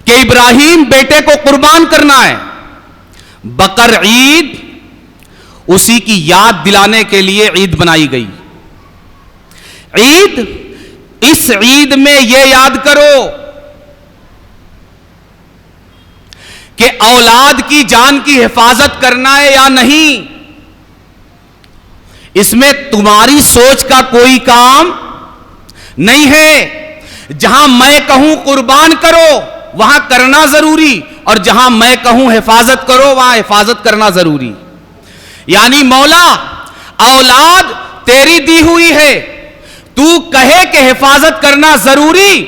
کہ ابراہیم بیٹے کو قربان کرنا ہے. بقر عید اسی کی یاد دلانے کے لیے عید بنائی گئی. عید, اس عید میں یہ یاد کرو کہ اولاد کی جان کی حفاظت کرنا ہے یا نہیں. اس میں تمہاری سوچ کا کوئی کام نہیں ہے. جہاں میں کہوں قربان کرو وہاں کرنا ضروری, اور جہاں میں کہوں حفاظت کرو وہاں حفاظت کرنا ضروری. یعنی مولا, اولاد تیری دی ہوئی ہے, تو کہے کہ حفاظت کرنا ضروری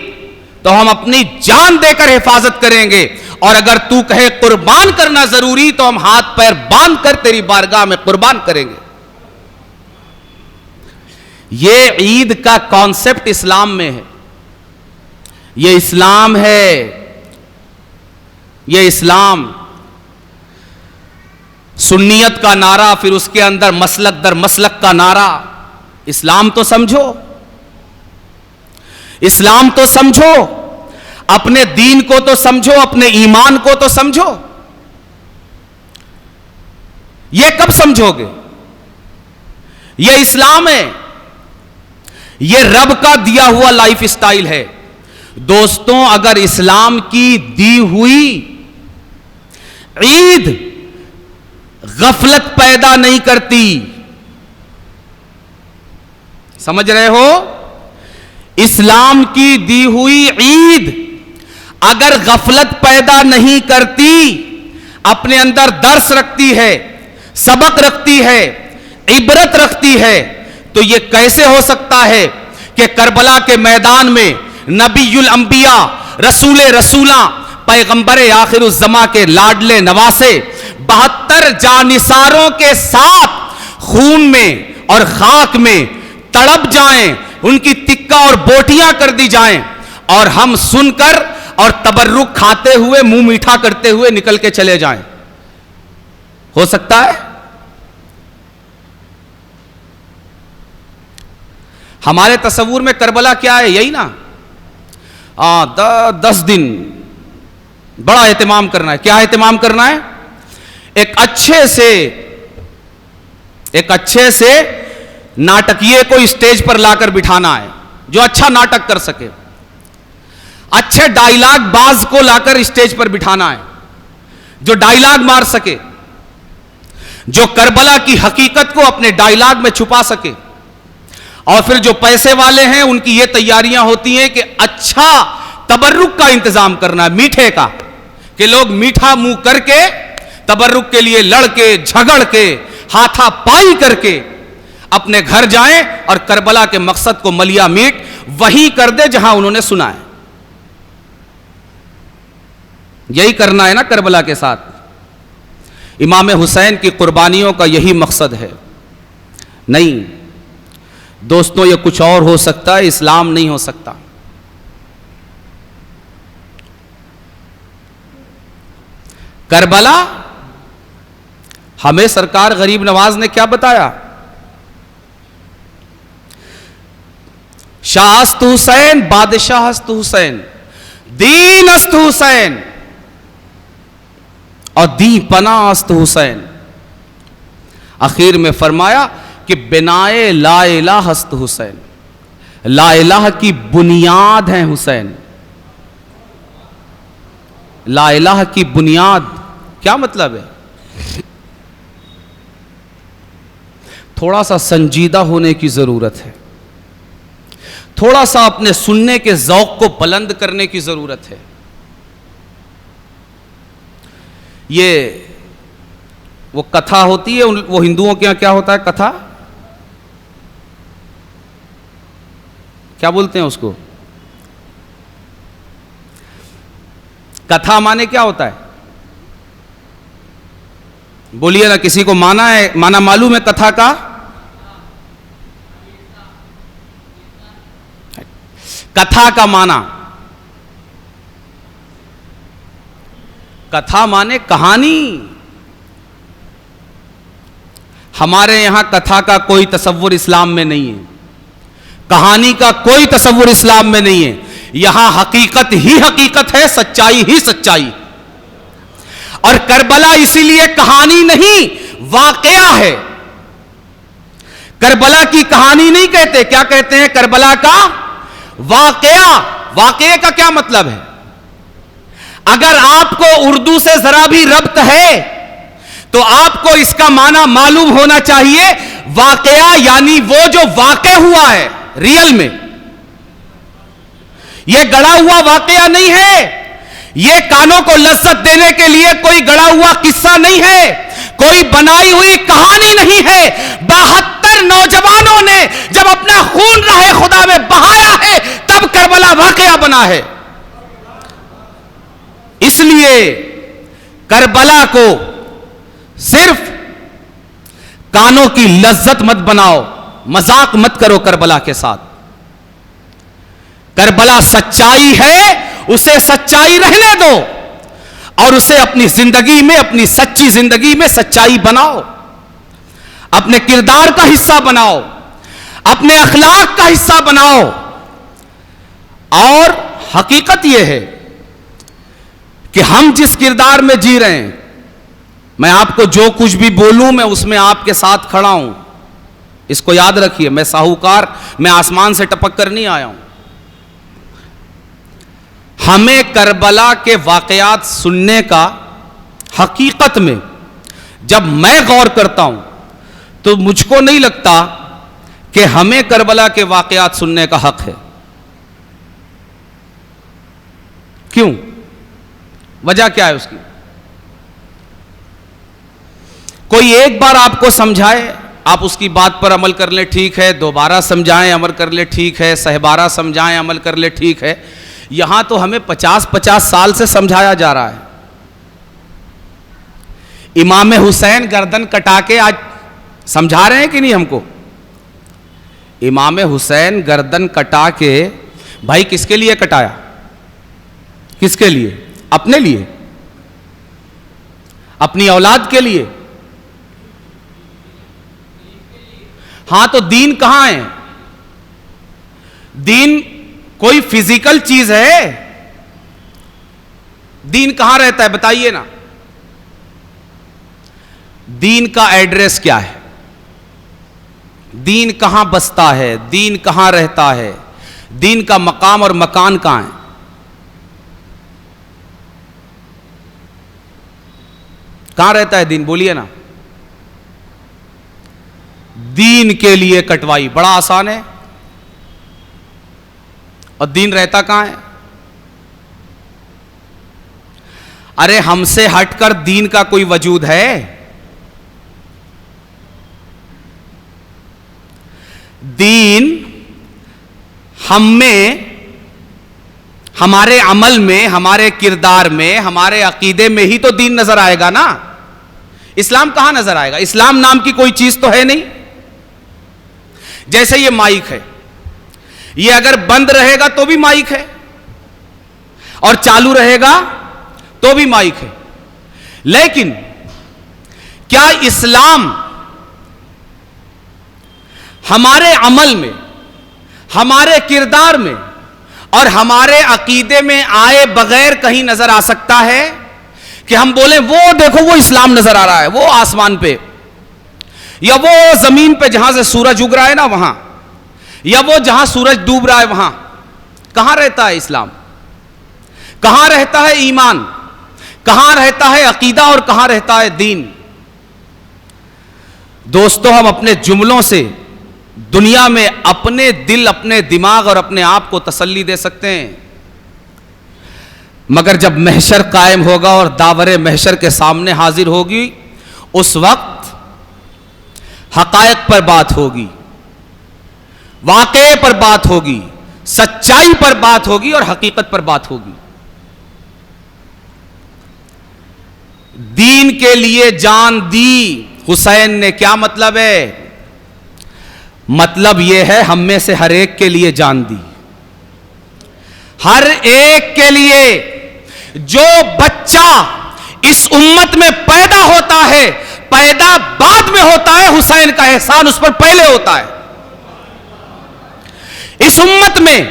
تو ہم اپنی جان دے کر حفاظت کریں گے, اور اگر تو کہے قربان کرنا ضروری تو ہم ہاتھ پیر باندھ کر تیری بارگاہ میں قربان کریں گے. یہ عید کا کانسیپٹ اسلام میں ہے. یہ اسلام ہے, یہ اسلام. سنیت کا نعرہ, پھر اس کے اندر مسلک در مسلک کا نعرہ. اسلام تو سمجھو, اسلام تو سمجھو, اپنے دین کو تو سمجھو, اپنے ایمان کو تو سمجھو. یہ کب سمجھو گے؟ یہ اسلام ہے, یہ رب کا دیا ہوا لائف اسٹائل ہے. دوستوں, اگر اسلام کی دی ہوئی عید غفلت پیدا نہیں کرتی, سمجھ رہے ہو؟ اسلام کی دی ہوئی عید اگر غفلت پیدا نہیں کرتی, اپنے اندر درس رکھتی ہے, سبق رکھتی ہے, عبرت رکھتی ہے, تو یہ کیسے ہو سکتا ہے کہ کربلا کے میدان میں نبی الانبیاء, رسول رسولاں, پیغمبر آخر الزماں کے لاڈلے نواسے 72 جانثاروں کے ساتھ خون میں اور خاک میں تڑپ جائیں, ان کی تکہ اور بوٹیاں کر دی جائیں, اور ہم سن کر اور تبرک کھاتے ہوئے, منہ میٹھا کرتے ہوئے نکل کے چلے جائیں؟ ہو سکتا ہے؟ ہمارے تصور میں کربلا کیا ہے؟ یہی نا, 10 دن بڑا اہتمام کرنا ہے. کیا اہتمام کرنا ہے؟ ایک اچھے سے ناٹکیے کو اسٹیج پر لا کر بٹھانا ہے, جو اچھا ناٹک کر سکے. اچھے ڈائیلاگ باز کو لا کر اسٹیج پر بٹھانا ہے, جو ڈائیلاگ مار سکے, جو کربلا کی حقیقت کو اپنے ڈائیلاگ میں چھپا سکے. اور پھر جو پیسے والے ہیں ان کی یہ تیاریاں ہوتی ہیں کہ اچھا تبرک کا انتظام کرنا ہے, میٹھے کا, کہ لوگ میٹھا منہ کر کے تبرک کے لیے لڑ کے, جھگڑ کے, ہاتھا پائی کر کے اپنے گھر جائیں اور کربلا کے مقصد کو ملیا میٹ وہی کر دے جہاں انہوں نے سنا ہے. یہی کرنا ہے نا کربلا کے ساتھ. امام حسین کی قربانیوں کا یہی مقصد ہے. نہیں دوستوں، یہ کچھ اور ہو سکتا ہے، اسلام نہیں ہو سکتا. کربلا ہمیں سرکار غریب نواز نے کیا بتایا؟ شاہ است حسین، بادشاہ است حسین، دین است حسین اور دی پناہ است حسین. اخیر میں فرمایا کہ بنائے لا الہ است حسین، لا الہ کی بنیاد ہے حسین. لا الہ کی بنیاد کیا مطلب ہے؟ تھوڑا سا سنجیدہ ہونے کی ضرورت ہے، تھوڑا سا اپنے سننے کے ذوق کو بلند کرنے کی ضرورت ہے. یہ وہ کتھا ہوتی ہے، وہ ہندوؤں کے یہاں کیا ہوتا ہے؟ کتھا کیا بولتے ہیں اس کو؟ کتھا مانے کیا ہوتا ہے؟ بولیے نا، کسی کو مانا ہے، مانا معلوم ہے کتھا کا؟ کتھا کا مانا، کتھا مانے کہانی. ہمارے یہاں کتھا کا کوئی تصور اسلام میں نہیں ہے، کہانی کا کوئی تصور اسلام میں نہیں ہے. یہاں حقیقت ہی حقیقت ہے، سچائی ہی سچائی. اور کربلا اسی لیے کہانی نہیں، واقعہ ہے. کربلا کی کہانی نہیں کہتے، کیا کہتے ہیں؟ کربلا کا واقعہ. واقعے کا کیا مطلب ہے؟ اگر آپ کو اردو سے ذرا بھی ربط ہے تو آپ کو اس کا معنی معلوم ہونا چاہیے. واقعہ یعنی وہ جو واقع ہوا ہے ریئل میں. یہ گڑا ہوا واقعہ نہیں ہے، یہ کانوں کو لذت دینے کے لیے کوئی گڑا ہوا قصہ نہیں ہے، کوئی بنائی ہوئی کہانی نہیں ہے. 72 نوجوانوں نے جب اپنا خون راہ خدا میں بہایا ہے تب کربلا واقعہ بنا ہے. اس لیے کربلا کو صرف کانوں کی لذت مت بناؤ، مذاق مت کرو کربلا کے ساتھ. کربلا سچائی ہے، اسے سچائی رہنے دو اور اسے اپنی زندگی میں، اپنی سچی زندگی میں سچائی بناؤ. اپنے کردار کا حصہ بناؤ، اپنے اخلاق کا حصہ بناؤ. اور حقیقت یہ ہے کہ ہم جس کردار میں جی رہے ہیں، میں آپ کو جو کچھ بھی بولوں میں اس میں آپ کے ساتھ کھڑا ہوں. اس کو یاد رکھیے، میں ساہوکار، میں آسمان سے ٹپک کر نہیں آیا ہوں. ہمیں کربلا کے واقعات سننے کا حقیقت میں جب میں غور کرتا ہوں تو مجھ کو نہیں لگتا کہ ہمیں کربلا کے واقعات سننے کا حق ہے. کیوں؟ وجہ کیا ہے اس کی؟ کوئی ایک بار آپ کو سمجھائے، آپ اس کی بات پر عمل کر لیں، ٹھیک ہے. دوبارہ سمجھائیں، عمل کر لیں، ٹھیک ہے. سہبارہ سمجھائیں، عمل کر لیں، ٹھیک ہے. یہاں تو ہمیں 50 سال سے سمجھایا جا رہا ہے. امام حسین گردن کٹا کے آج سمجھا رہے ہیں کہ نہیں ہم کو؟ امام حسین گردن کٹا کے، بھائی کس کے لیے کٹایا؟ کس کے لیے؟ اپنے لیے، اپنی اولاد کے لیے. ہاں تو دین کہاں ہے؟ دین کوئی فزیکل چیز ہے؟ دین کہاں رہتا ہے بتائیے نا. دین کا ایڈریس کیا ہے؟ دین کہاں بستا ہے؟ دین کہاں رہتا ہے؟ دین کا مقام اور مکان کہاں ہے؟ کہاں رہتا ہے دین؟ بولیے نا. دین کے لیے کٹوائی بڑا آسان ہے، اور دین رہتا کہاں ہے؟ ارے ہم سے ہٹ کر دین کا کوئی وجود ہے؟ دین ہم میں، ہمارے عمل میں، ہمارے کردار میں، ہمارے عقیدے میں ہی تو دین نظر آئے گا نا. اسلام کہاں نظر آئے گا؟ اسلام نام کی کوئی چیز تو ہے نہیں. جیسے یہ مائک ہے، یہ اگر بند رہے گا تو بھی مائک ہے، اور چالو رہے گا تو بھی مائک ہے. لیکن کیا اسلام ہمارے عمل میں، ہمارے کردار میں اور ہمارے عقیدے میں آئے بغیر کہیں نظر آ سکتا ہے کہ ہم بولیں وہ دیکھو وہ اسلام نظر آ رہا ہے، وہ آسمان پہ، یا وہ زمین پہ جہاں سے سورج اگ رہا ہے نا وہاں، یا وہ جہاں سورج ڈوب رہا ہے وہاں؟ کہاں رہتا ہے اسلام؟ کہاں رہتا ہے ایمان؟ کہاں رہتا ہے عقیدہ اور کہاں رہتا ہے دین؟ دوستو، ہم اپنے جملوں سے دنیا میں اپنے دل، اپنے دماغ اور اپنے آپ کو تسلی دے سکتے ہیں، مگر جب محشر قائم ہوگا اور داور محشر کے سامنے حاضر ہوگی، اس وقت حقائق پر بات ہوگی، واقعے پر بات ہوگی، سچائی پر بات ہوگی اور حقیقت پر بات ہوگی. دین کے لیے جان دی حسین نے، کیا مطلب ہے؟ مطلب یہ ہے ہم میں سے ہر ایک کے لیے جان دی. ہر ایک کے لیے. جو بچہ اس امت میں پیدا ہوتا ہے، پیدا بعد میں ہوتا ہے، حسین کا احسان اس پر پہلے ہوتا ہے. اس امت میں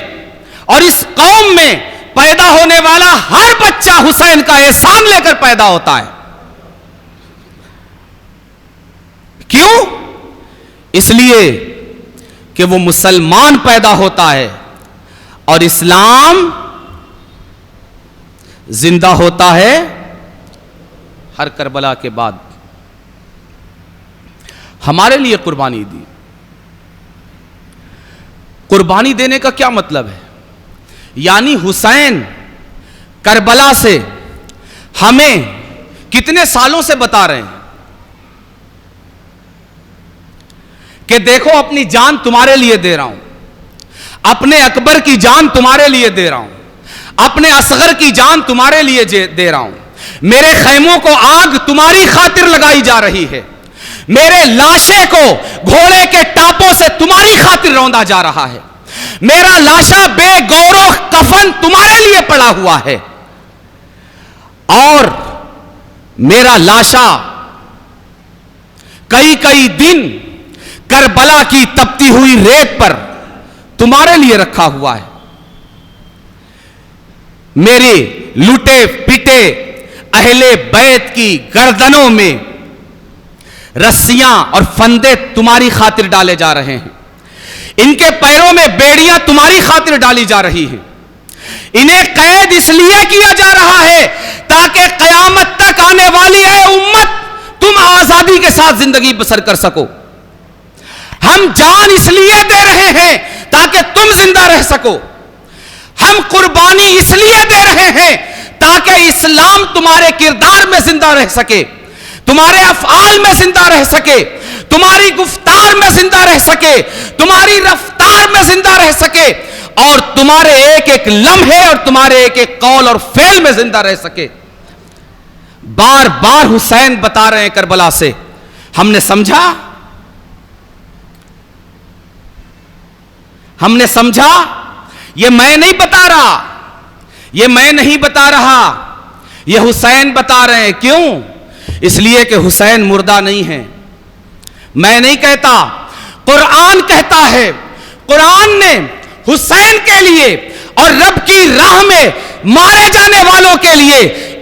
اور اس قوم میں پیدا ہونے والا ہر بچہ حسین کا احسان لے کر پیدا ہوتا ہے. کیوں؟ اس لیے کہ وہ مسلمان پیدا ہوتا ہے اور اسلام زندہ ہوتا ہے ہر کربلا کے بعد. ہمارے لیے قربانی دی. قربانی دینے کا کیا مطلب ہے؟ یعنی حسین کربلا سے ہمیں کتنے سالوں سے بتا رہے ہیں کہ دیکھو اپنی جان تمہارے لیے دے رہا ہوں، اپنے اکبر کی جان تمہارے لیے دے رہا ہوں، اپنے اصغر کی جان تمہارے لیے دے رہا ہوں. میرے خیموں کو آگ تمہاری خاطر لگائی جا رہی ہے، میرے لاشے کو گھوڑے کے ٹاپوں سے تمہاری خاطر روندا جا رہا ہے، میرا لاشا بے گورو کفن تمہارے لیے پڑا ہوا ہے، اور میرا لاشا کئی دن کربلا کی تپتی ہوئی ریت پر تمہارے لیے رکھا ہوا ہے. میرے لوٹے پٹے اہل بیت کی گردنوں میں رسیاں اور فندے تمہاری خاطر ڈالے جا رہے ہیں، ان کے پیروں میں بیڑیاں تمہاری خاطر ڈالی جا رہی ہیں. انہیں قید اس لیے کیا جا رہا ہے تاکہ قیامت تک آنے والی ہے امت تم آزادی کے ساتھ زندگی بسر کر سکو. ہم جان اس لیے دے رہے ہیں تاکہ تم زندہ رہ سکو. ہم قربانی اس لیے دے رہے ہیں تاکہ اسلام تمہارے کردار میں زندہ رہ سکے، تمہارے افعال میں زندہ رہ سکے، تمہاری گفتار میں زندہ رہ سکے، تمہاری رفتار میں زندہ رہ سکے، اور تمہارے ایک ایک لمحے اور تمہارے ایک ایک قول اور فعل میں زندہ رہ سکے. بار بار حسین بتا رہے ہیں کربلا سے. ہم نے سمجھا یہ میں نہیں بتا رہا، یہ میں نہیں بتا رہا، یہ حسین بتا رہے ہیں. کیوں؟ اس لیے کہ حسین مردہ نہیں ہے. میں نہیں کہتا، قرآن کہتا ہے. قرآن نے حسین کے لیے اور رب کی راہ میں مارے جانے والوں کے لیے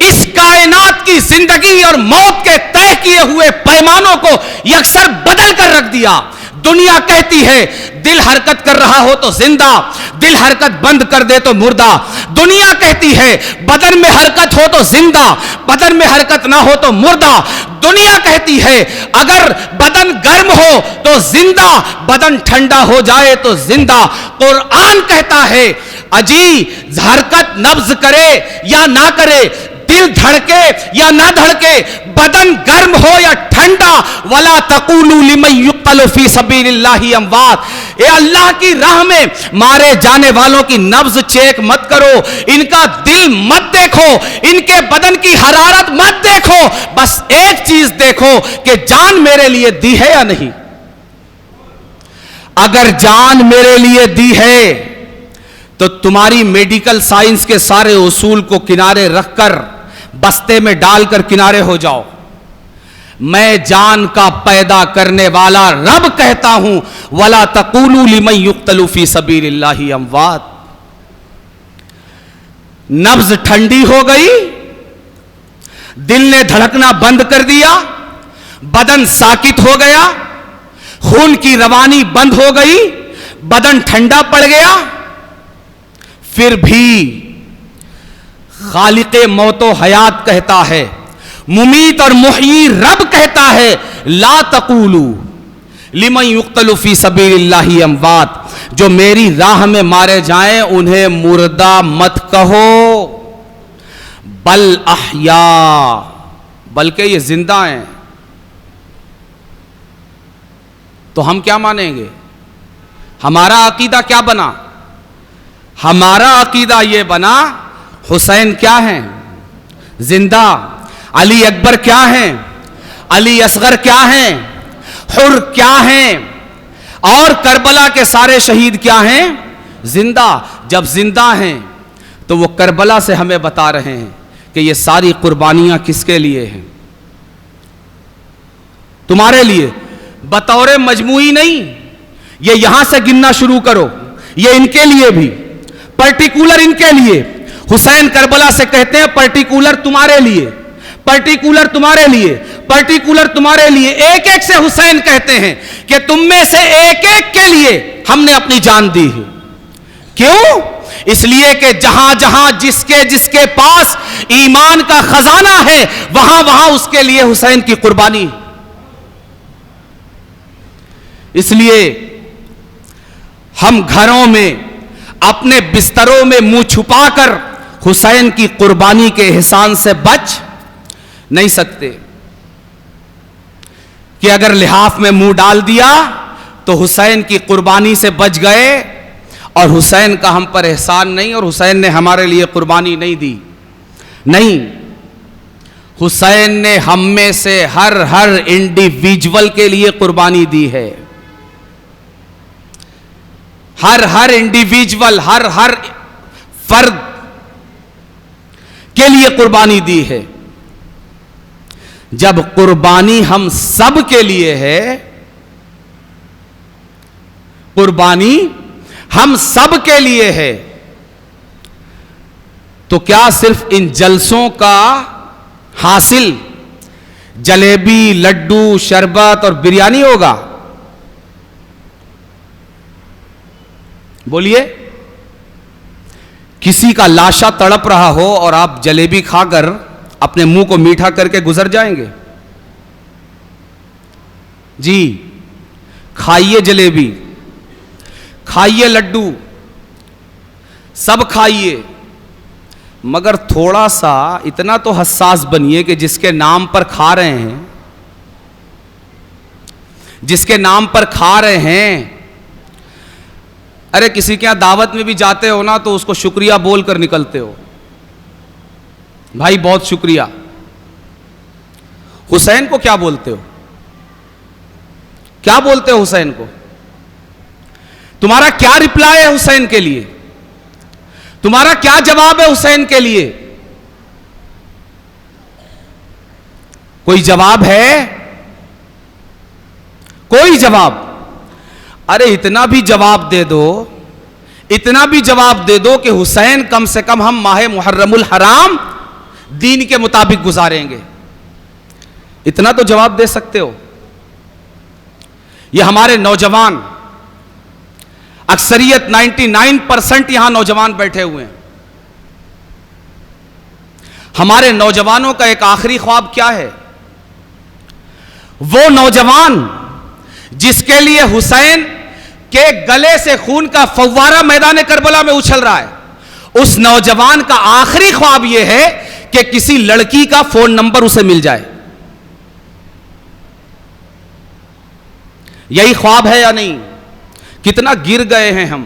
اس کائنات کی زندگی اور موت کے طے کیے ہوئے پیمانوں کو یکسر بدل کر رکھ دیا. دنیا کہتی ہے دل حرکت کر رہا ہو تو زندہ، دل حرکت بند کر دے تو مردہ. دنیا کہتی ہے بدن میں حرکت ہو تو زندہ، بدن میں حرکت نہ ہو تو مردہ. دنیا کہتی ہے اگر بدن گرم ہو تو زندہ، بدن ٹھنڈا ہو جائے تو زندہ. قرآن کہتا ہے اجی حرکت نبض کرے یا نہ کرے، دل دھڑکے یا نہ دھڑکے، بدن گرم ہو یا ٹھنڈا، وَلَا تَقُولُوا لِمَن يُقْتَلُ فِي سَبِيلِ اللَّهِ أَمْوَاتٌ، اے اللہ کی راہ میں مارے جانے والوں کی نبض چیک مت کرو، ان کا دل مت دیکھو، ان کے بدن کی حرارت مت دیکھو، بس ایک چیز دیکھو کہ جان میرے لیے دی ہے یا نہیں۔ اگر جان میرے لیے دی ہے تو تمہاری میڈیکل سائنس کے سارے اصول کو کنارے رکھ کر بستے میں ڈال کر کنارے ہو جاؤ۔ میں جان کا پیدا کرنے والا رب کہتا ہوں، وَلَا تَقُولُوا لِمَن يُقْتَلُ فِي سَبِيلِ اللَّهِ أَمْوَاتٌ۔ نبض ٹھنڈی ہو گئی، دل نے دھڑکنا بند کر دیا، بدن ساکت ہو گیا، خون کی روانی بند ہو گئی، بدن ٹھنڈا پڑ گیا، پھر بھی خالق موت و حیات کہتا ہے، ممیت اور محیی رب کہتا ہے، لا تقولوا لمن يقتل فی سبیل اللہ اموات، جو میری راہ میں مارے جائیں انہیں مردہ مت کہو، بل احیاء، بلکہ یہ زندہ ہیں۔ تو ہم کیا مانیں گے؟ ہمارا عقیدہ کیا بنا؟ ہمارا عقیدہ یہ بنا، حسین کیا ہیں؟ زندہ۔ علی اکبر کیا ہیں؟ علی اصغر کیا ہیں؟ حر کیا ہیں؟ اور کربلا کے سارے شہید کیا ہیں؟ زندہ۔ جب زندہ ہیں تو وہ کربلا سے ہمیں بتا رہے ہیں کہ یہ ساری قربانیاں کس کے لیے ہیں؟ تمہارے لیے، بطور مجموعی نہیں، یہ یہاں سے گننا شروع کرو، یہ ان کے لیے بھی، پرٹیکولر ان کے لیے۔ حسین کربلا سے کہتے ہیں پرٹیکولر تمہارے لیے، پرٹیکولر تمہارے لیے، پرٹیکولر تمہارے لیے، ایک ایک سے حسین کہتے ہیں کہ تم میں سے ایک ایک کے لیے ہم نے اپنی جان دی ہے۔ کیوں؟ اس لیے کہ جہاں جہاں جس کے پاس ایمان کا خزانہ ہے، وہاں وہاں اس کے لیے حسین کی قربانی۔ اس لیے ہم گھروں میں اپنے بستروں میں منہ چھپا کر حسین کی قربانی کے احسان سے بچ نہیں سکتے، کہ اگر لحاف میں منہ ڈال دیا تو حسین کی قربانی سے بچ گئے، اور حسین کا ہم پر احسان نہیں، اور حسین نے ہمارے لیے قربانی نہیں دی۔ نہیں، حسین نے ہم میں سے ہر انڈیویجول کے لیے قربانی دی ہے، ہر انڈیویجول، ہر فرد کے لیے قربانی دی ہے۔ جب قربانی ہم سب کے لیے ہے، قربانی ہم سب کے لیے ہے، تو کیا صرف ان جلسوں کا حاصل جلیبی، لڈو، شربت اور بریانی ہوگا؟ بولیے، کسی کا لاشا تڑپ رہا ہو اور آپ جلیبی کھا کر اپنے منہ کو میٹھا کر کے گزر جائیں گے؟ جی، کھائیے جلیبی، کھائیے لڈو، سب کھائیے، مگر تھوڑا سا اتنا تو حساس بنیے کہ جس کے نام پر کھا رہے ہیں، جس کے نام پر کھا رہے ہیں، ارے کسی کے یہاں دعوت میں بھی جاتے ہو نا تو اس کو شکریہ بول کر نکلتے ہو، بھائی بہت شکریہ۔ حسین کو کیا بولتے ہو؟ کیا بولتے ہو حسین کو؟ تمہارا کیا رپلائی ہے حسین کے لیے؟ تمہارا کیا جواب ہے حسین کے لیے؟ کوئی جواب ہے؟ کوئی جواب؟ ارے اتنا بھی جواب دے دو، اتنا بھی جواب دے دو کہ حسین کم سے کم ہم ماہ محرم الحرام دین کے مطابق گزاریں گے، اتنا تو جواب دے سکتے ہو۔ یہ ہمارے نوجوان، اکثریت 99% یہاں نوجوان بیٹھے ہوئے ہیں، ہمارے نوجوانوں کا ایک آخری خواب کیا ہے؟ وہ نوجوان جس کے لیے حسین کے گلے سے خون کا فوارہ میدان کربلا میں اچھل رہا ہے، اس نوجوان کا آخری خواب یہ ہے کہ کسی لڑکی کا فون نمبر اسے مل جائے. یہی خواب ہے یا نہیں؟ کتنا گر گئے ہیں ہم,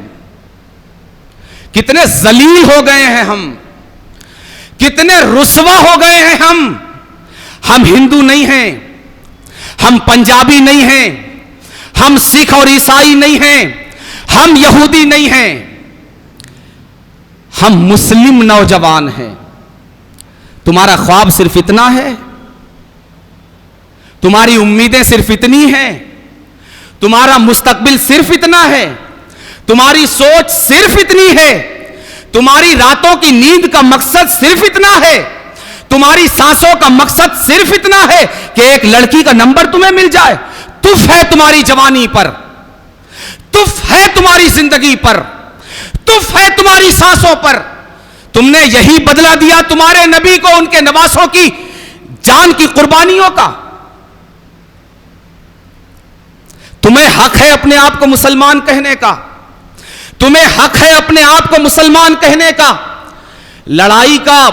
کتنے ذلیل ہو گئے ہیں ہم, کتنے رسوا ہو گئے ہیں ہم. ہم ہندو نہیں ہیں, ہم پنجابی نہیں ہیں, ہم سکھ اور عیسائی نہیں ہیں, ہم یہودی نہیں ہیں, ہم مسلم نوجوان ہیں. تمہارا خواب صرف اتنا ہے؟ تمہاری امیدیں صرف اتنی ہیں؟ تمہارا مستقبل صرف اتنا ہے؟ تمہاری سوچ صرف اتنی ہے؟ تمہاری راتوں کی نیند کا مقصد صرف اتنا ہے؟ تمہاری سانسوں کا مقصد صرف اتنا ہے کہ ایک لڑکی کا نمبر تمہیں مل جائے؟ تف ہے تمہاری جوانی پر, تف ہے تمہاری زندگی پر, تف ہے تمہاری سانسوں پر. تم نے یہی بدلہ دیا تمہارے نبی کو ان کے نواسوں کی جان کی قربانیوں کا. تمہیں حق ہے اپنے آپ کو مسلمان کہنے کا, تمہیں حق ہے اپنے آپ کو مسلمان کہنے کا. لڑائی کا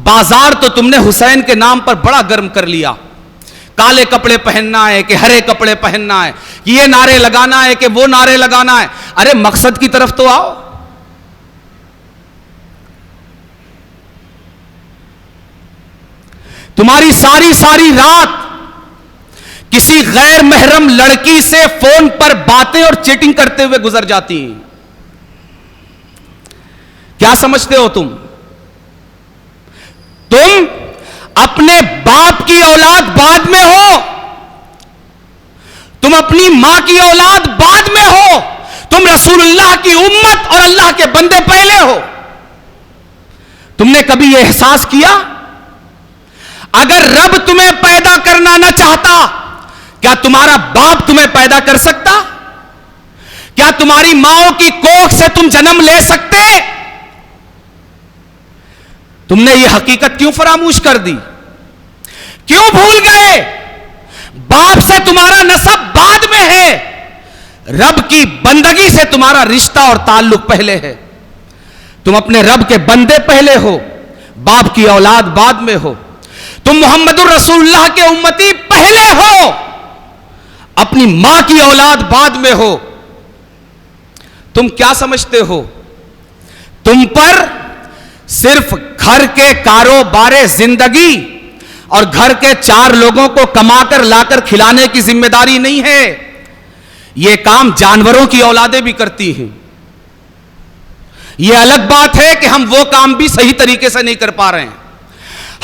بازار تو تم نے حسین کے نام پر بڑا گرم کر لیا. کالے کپڑے پہننا ہے کہ ہرے کپڑے پہننا ہے, یہ نعرے لگانا ہے کہ وہ نعرے لگانا ہے. ارے مقصد کی طرف تو آؤ. تمہاری ساری رات کسی غیر محرم لڑکی سے فون پر باتیں اور چیٹنگ کرتے ہوئے گزر جاتی ہیں. کیا سمجھتے ہو تم اپنے باپ کی اولاد بعد میں ہو, تم اپنی ماں کی اولاد بعد میں ہو, تم رسول اللہ کی امت اور اللہ کے بندے پہلے ہو. تم نے کبھی یہ احساس کیا اگر رب تمہیں پیدا کرنا نہ چاہتا کیا تمہارا باپ تمہیں پیدا کر سکتا؟ کیا تمہاری ماں کی کوکھ سے تم جنم لے سکتے؟ تم نے یہ حقیقت کیوں فراموش کر دی؟ کیوں بھول گئے؟ باپ سے تمہارا نسب بعد میں ہے, رب کی بندگی سے تمہارا رشتہ اور تعلق پہلے ہے. تم اپنے رب کے بندے پہلے ہو, باپ کی اولاد بعد میں ہو. تم محمد الرسول اللہ کے امتی پہلے ہو, اپنی ماں کی اولاد بعد میں ہو. تم کیا سمجھتے ہو تم پر صرف گھر کے کاروبار زندگی اور گھر کے 4 لوگوں کو کما کر لا کر کھلانے کی ذمہ داری نہیں ہے. یہ کام جانوروں کی اولادیں بھی کرتی ہیں. یہ الگ بات ہے کہ ہم وہ کام بھی صحیح طریقے سے نہیں کر پا رہے ہیں.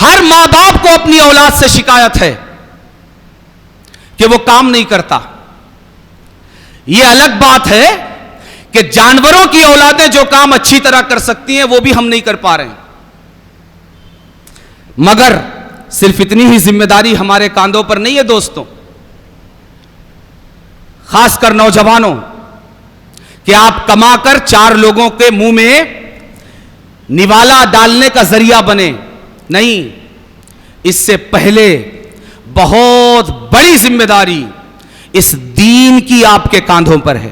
ہر ماں باپ کو اپنی اولاد سے شکایت ہے کہ وہ کام نہیں کرتا. یہ الگ بات ہے کہ جانوروں کی اولادیں جو کام اچھی طرح کر سکتی ہیں وہ بھی ہم نہیں کر پا رہے ہیں. مگر صرف اتنی ہی ذمہ داری ہمارے کاندھوں پر نہیں ہے دوستوں, خاص کر نوجوانوں, کہ آپ کما کر 4 لوگوں کے منہ میں نوالا ڈالنے کا ذریعہ بنے. نہیں, اس سے پہلے بہت بڑی ذمہ داری اس دین کی آپ کے کاندھوں پر ہے.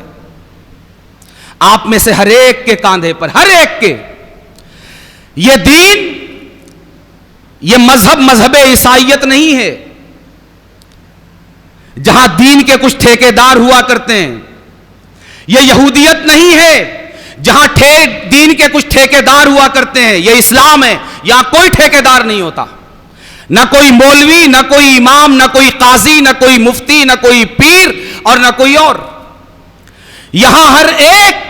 آپ میں سے ہر ایک کے کاندھے پر, ہر ایک کے. یہ دین, یہ مذہب عیسائیت نہیں ہے جہاں دین کے کچھ ٹھیکیدار ہوا کرتے ہیں. یہ یہودیت نہیں ہے جہاں دین کے کچھ ٹھیکیدار ہوا کرتے ہیں. یہ اسلام ہے, یہاں کوئی ٹھیکیدار نہیں ہوتا. نہ کوئی مولوی, نہ کوئی امام, نہ کوئی قاضی, نہ کوئی مفتی, نہ کوئی پیر اور نہ کوئی اور. یہاں ہر ایک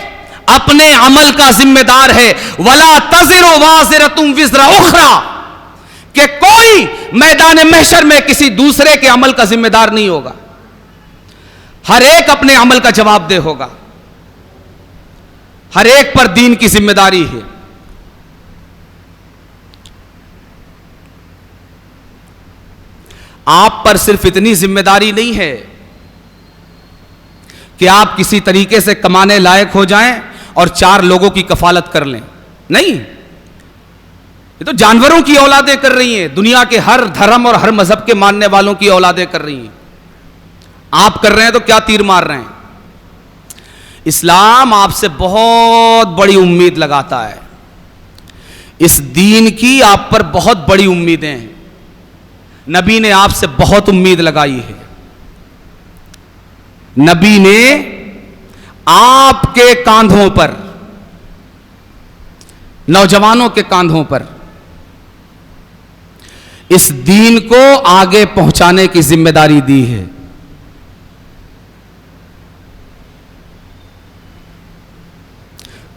اپنے عمل کا ذمہ دار ہے. وَلَا تَزِرُ وَازِرَةٌ وِزْرَ أُخْرَى, کہ کوئی میدان محشر میں کسی دوسرے کے عمل کا ذمہ دار نہیں ہوگا. ہر ایک اپنے عمل کا جواب دہ ہوگا. ہر ایک پر دین کی ذمہ داری ہے. آپ پر صرف اتنی ذمہ داری نہیں ہے کہ آپ کسی طریقے سے کمانے لائق ہو جائیں اور 4 لوگوں کی کفالت کر لیں. نہیں, یہ تو جانوروں کی اولادیں کر رہی ہیں. دنیا کے ہر دھرم اور ہر مذہب کے ماننے والوں کی اولادیں کر رہی ہیں. آپ کر رہے ہیں تو کیا تیر مار رہے ہیں. اسلام آپ سے بہت بڑی امید لگاتا ہے. اس دین کی آپ پر بہت بڑی امیدیں ہیں. نبی نے آپ سے بہت امید لگائی ہے. نبی نے آپ کے کاندھوں پر، نوجوانوں کے کاندھوں پر اس دین کو آگے پہنچانے کی ذمہ داری دی ہے.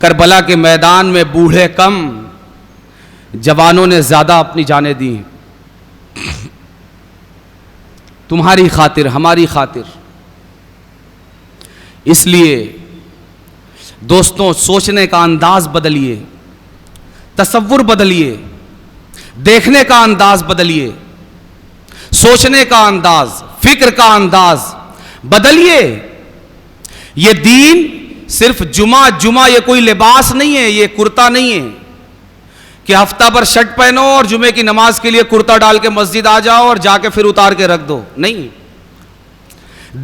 کربلا کے میدان میں بوڑھے کم، جوانوں نے زیادہ اپنی جانیں دی. تمہاری خاطر، ہماری خاطر. اس لیے دوستوں، سوچنے کا انداز بدلیے، تصور بدلیے، دیکھنے کا انداز بدلیے، سوچنے کا انداز، فکر کا انداز بدلیے. یہ دین صرف جمعہ یہ کوئی لباس نہیں ہے، یہ کرتا نہیں ہے کہ ہفتہ بھر شرٹ پہنو اور جمعے کی نماز کے لیے کرتا ڈال کے مسجد آ جاؤ اور جا کے پھر اتار کے رکھ دو. نہیں،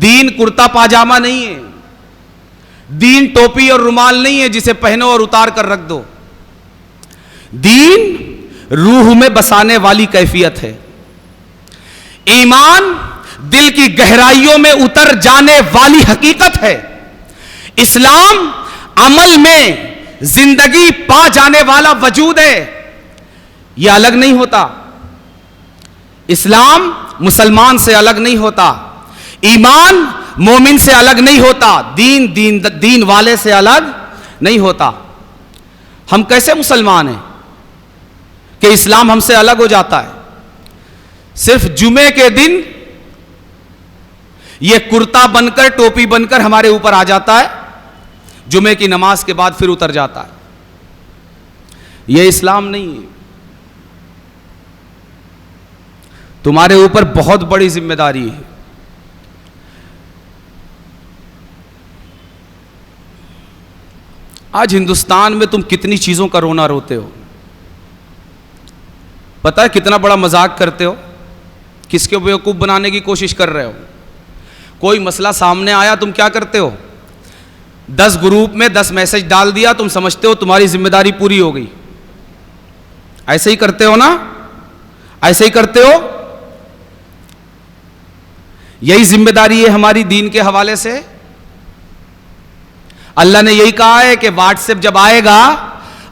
دین کرتا پاجامہ نہیں ہے. دین ٹوپی اور رومال نہیں ہے جسے پہنو اور اتار کر رکھ دو. دین روح میں بسانے والی کیفیت ہے. ایمان دل کی گہرائیوں میں اتر جانے والی حقیقت ہے. اسلام عمل میں زندگی پا جانے والا وجود ہے. یہ الگ نہیں ہوتا. اسلام مسلمان سے الگ نہیں ہوتا. ایمان مومن سے الگ نہیں ہوتا. دین والے سے الگ نہیں ہوتا. ہم کیسے مسلمان ہیں کہ اسلام ہم سے الگ ہو جاتا ہے؟ صرف جمعے کے دن یہ کرتا بن کر، ٹوپی بن کر ہمارے اوپر آ جاتا ہے، جمعے کی نماز کے بعد پھر اتر جاتا ہے. یہ اسلام نہیں ہے. تمہارے اوپر بہت بڑی ذمہ داری ہے. آج ہندوستان میں تم کتنی چیزوں کا رونا روتے ہو. پتہ ہے کتنا بڑا مذاق کرتے ہو، کس کے بیوقوف بنانے کی کوشش کر رہے ہو. کوئی مسئلہ سامنے آیا، تم کیا کرتے ہو؟ 10 گروپ میں 10 میسج ڈال دیا، تم سمجھتے ہو تمہاری ذمہ داری پوری ہو گئی. ایسے ہی کرتے ہو نا؟ ایسے ہی کرتے ہو. یہی ذمہ داری ہے ہماری دین کے حوالے سے. اللہ نے یہی کہا ہے کہ واٹس ایپ جب آئے گا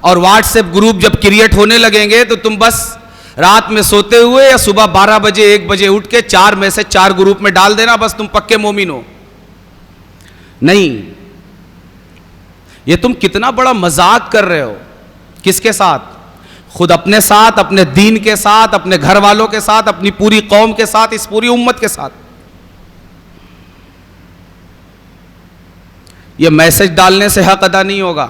اور واٹس ایپ گروپ جب کریٹ ہونے لگیں گے تو تم بس رات میں سوتے ہوئے یا صبح 12 بجے 1 بجے اٹھ کے 4 میسج 4 گروپ میں ڈال دینا، بس تم پکے مومن ہو. نہیں، یہ تم کتنا بڑا مذاق کر رہے ہو. کس کے ساتھ؟ خود اپنے ساتھ، اپنے دین کے ساتھ، اپنے گھر والوں کے ساتھ، اپنی پوری قوم کے ساتھ، اس پوری امت کے ساتھ. یہ میسج ڈالنے سے حق ادا نہیں ہوگا.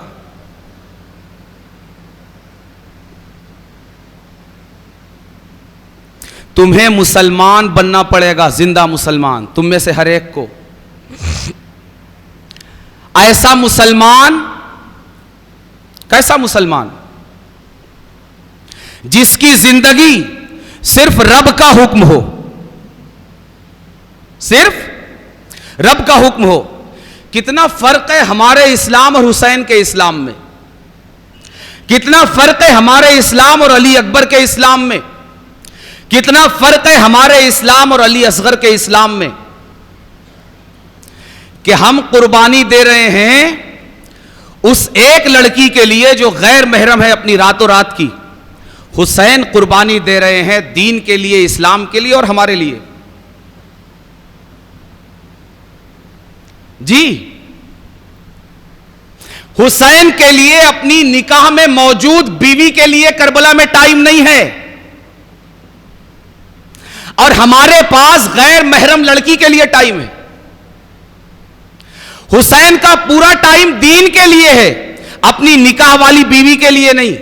تمہیں مسلمان بننا پڑے گا، زندہ مسلمان. تم میں سے ہر ایک کو ایسا مسلمان. کیسا مسلمان؟ جس کی زندگی صرف رب کا حکم ہو. صرف رب کا حکم ہو. کتنا فرق ہے ہمارے اسلام اور حسین کے اسلام میں. کتنا فرق ہے ہمارے اسلام اور علی اکبر کے اسلام میں. کتنا فرق ہے ہمارے اسلام اور علی اصغر کے اسلام میں. کہ ہم قربانی دے رہے ہیں اس ایک لڑکی کے لیے جو غیر محرم ہے اپنی راتوں رات کی. حسین قربانی دے رہے ہیں دین کے لیے، اسلام کے لیے اور ہمارے لیے. جی، حسین کے لیے اپنی نکاح میں موجود بیوی کے لیے کربلا میں ٹائم نہیں ہے، اور ہمارے پاس غیر محرم لڑکی کے لیے ٹائم ہے. حسین کا پورا ٹائم دین کے لیے ہے، اپنی نکاح والی بیوی کے لیے نہیں.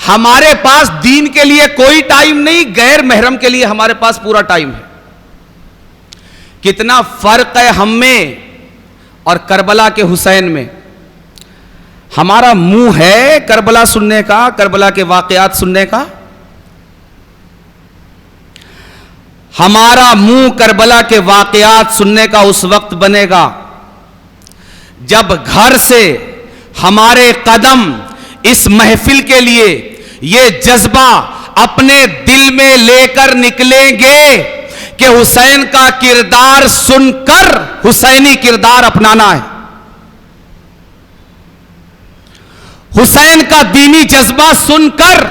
ہمارے پاس دین کے لیے کوئی ٹائم نہیں، غیر محرم کے لیے ہمارے پاس پورا ٹائم ہے. کتنا فرق ہے ہم میں اور کربلا کے حسین میں. ہمارا منہ ہے کربلا سننے کا، کربلا کے واقعات سننے کا. ہمارا منہ کربلا کے واقعات سننے کا اس وقت بنے گا جب گھر سے ہمارے قدم اس محفل کے لیے، یہ جذبہ اپنے دل میں لے کر نکلیں گے کہ حسین کا کردار سن کر حسینی کردار اپنانا ہے، حسین کا دینی جذبہ سن کر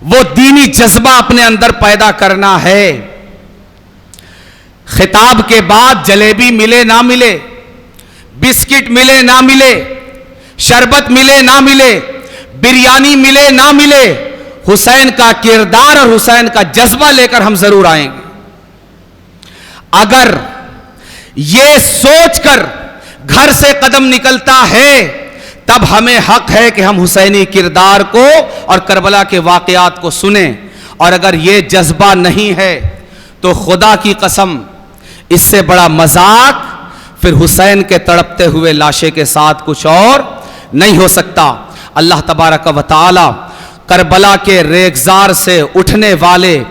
وہ دینی جذبہ اپنے اندر پیدا کرنا ہے۔ خطاب کے بعد جلیبی ملے نہ ملے، بسکٹ ملے نہ ملے، شربت ملے نہ ملے، بریانی ملے نہ ملے، حسین کا کردار اور حسین کا جذبہ لے کر ہم ضرور آئیں گے۔ اگر یہ سوچ کر گھر سے قدم نکلتا ہے تب ہمیں حق ہے کہ ہم حسینی کردار کو اور کربلا کے واقعات کو سنیں، اور اگر یہ جذبہ نہیں ہے تو خدا کی قسم اس سے بڑا مذاق پھر حسین کے تڑپتے ہوئے لاشے کے ساتھ کچھ اور نہیں ہو سکتا۔ اللہ تبارک و تعالی کربلا کے ریگزار سے اٹھنے والے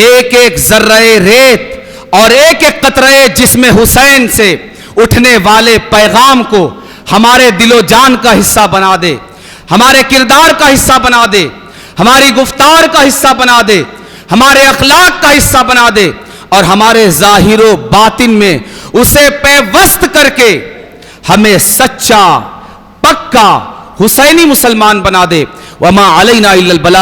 ایک ایک ذرہ ریت اور ایک ایک قطرے جسم حسین سے اٹھنے والے پیغام کو ہمارے دل و جان کا حصہ بنا دے، ہمارے کردار کا حصہ بنا دے، ہماری گفتار کا حصہ بنا دے، ہمارے اخلاق کا حصہ بنا دے، اور ہمارے ظاہر و باطن میں اسے پیوست کر کے ہمیں سچا پکا حسینی مسلمان بنا دے۔ وما علینا الا البلاغ۔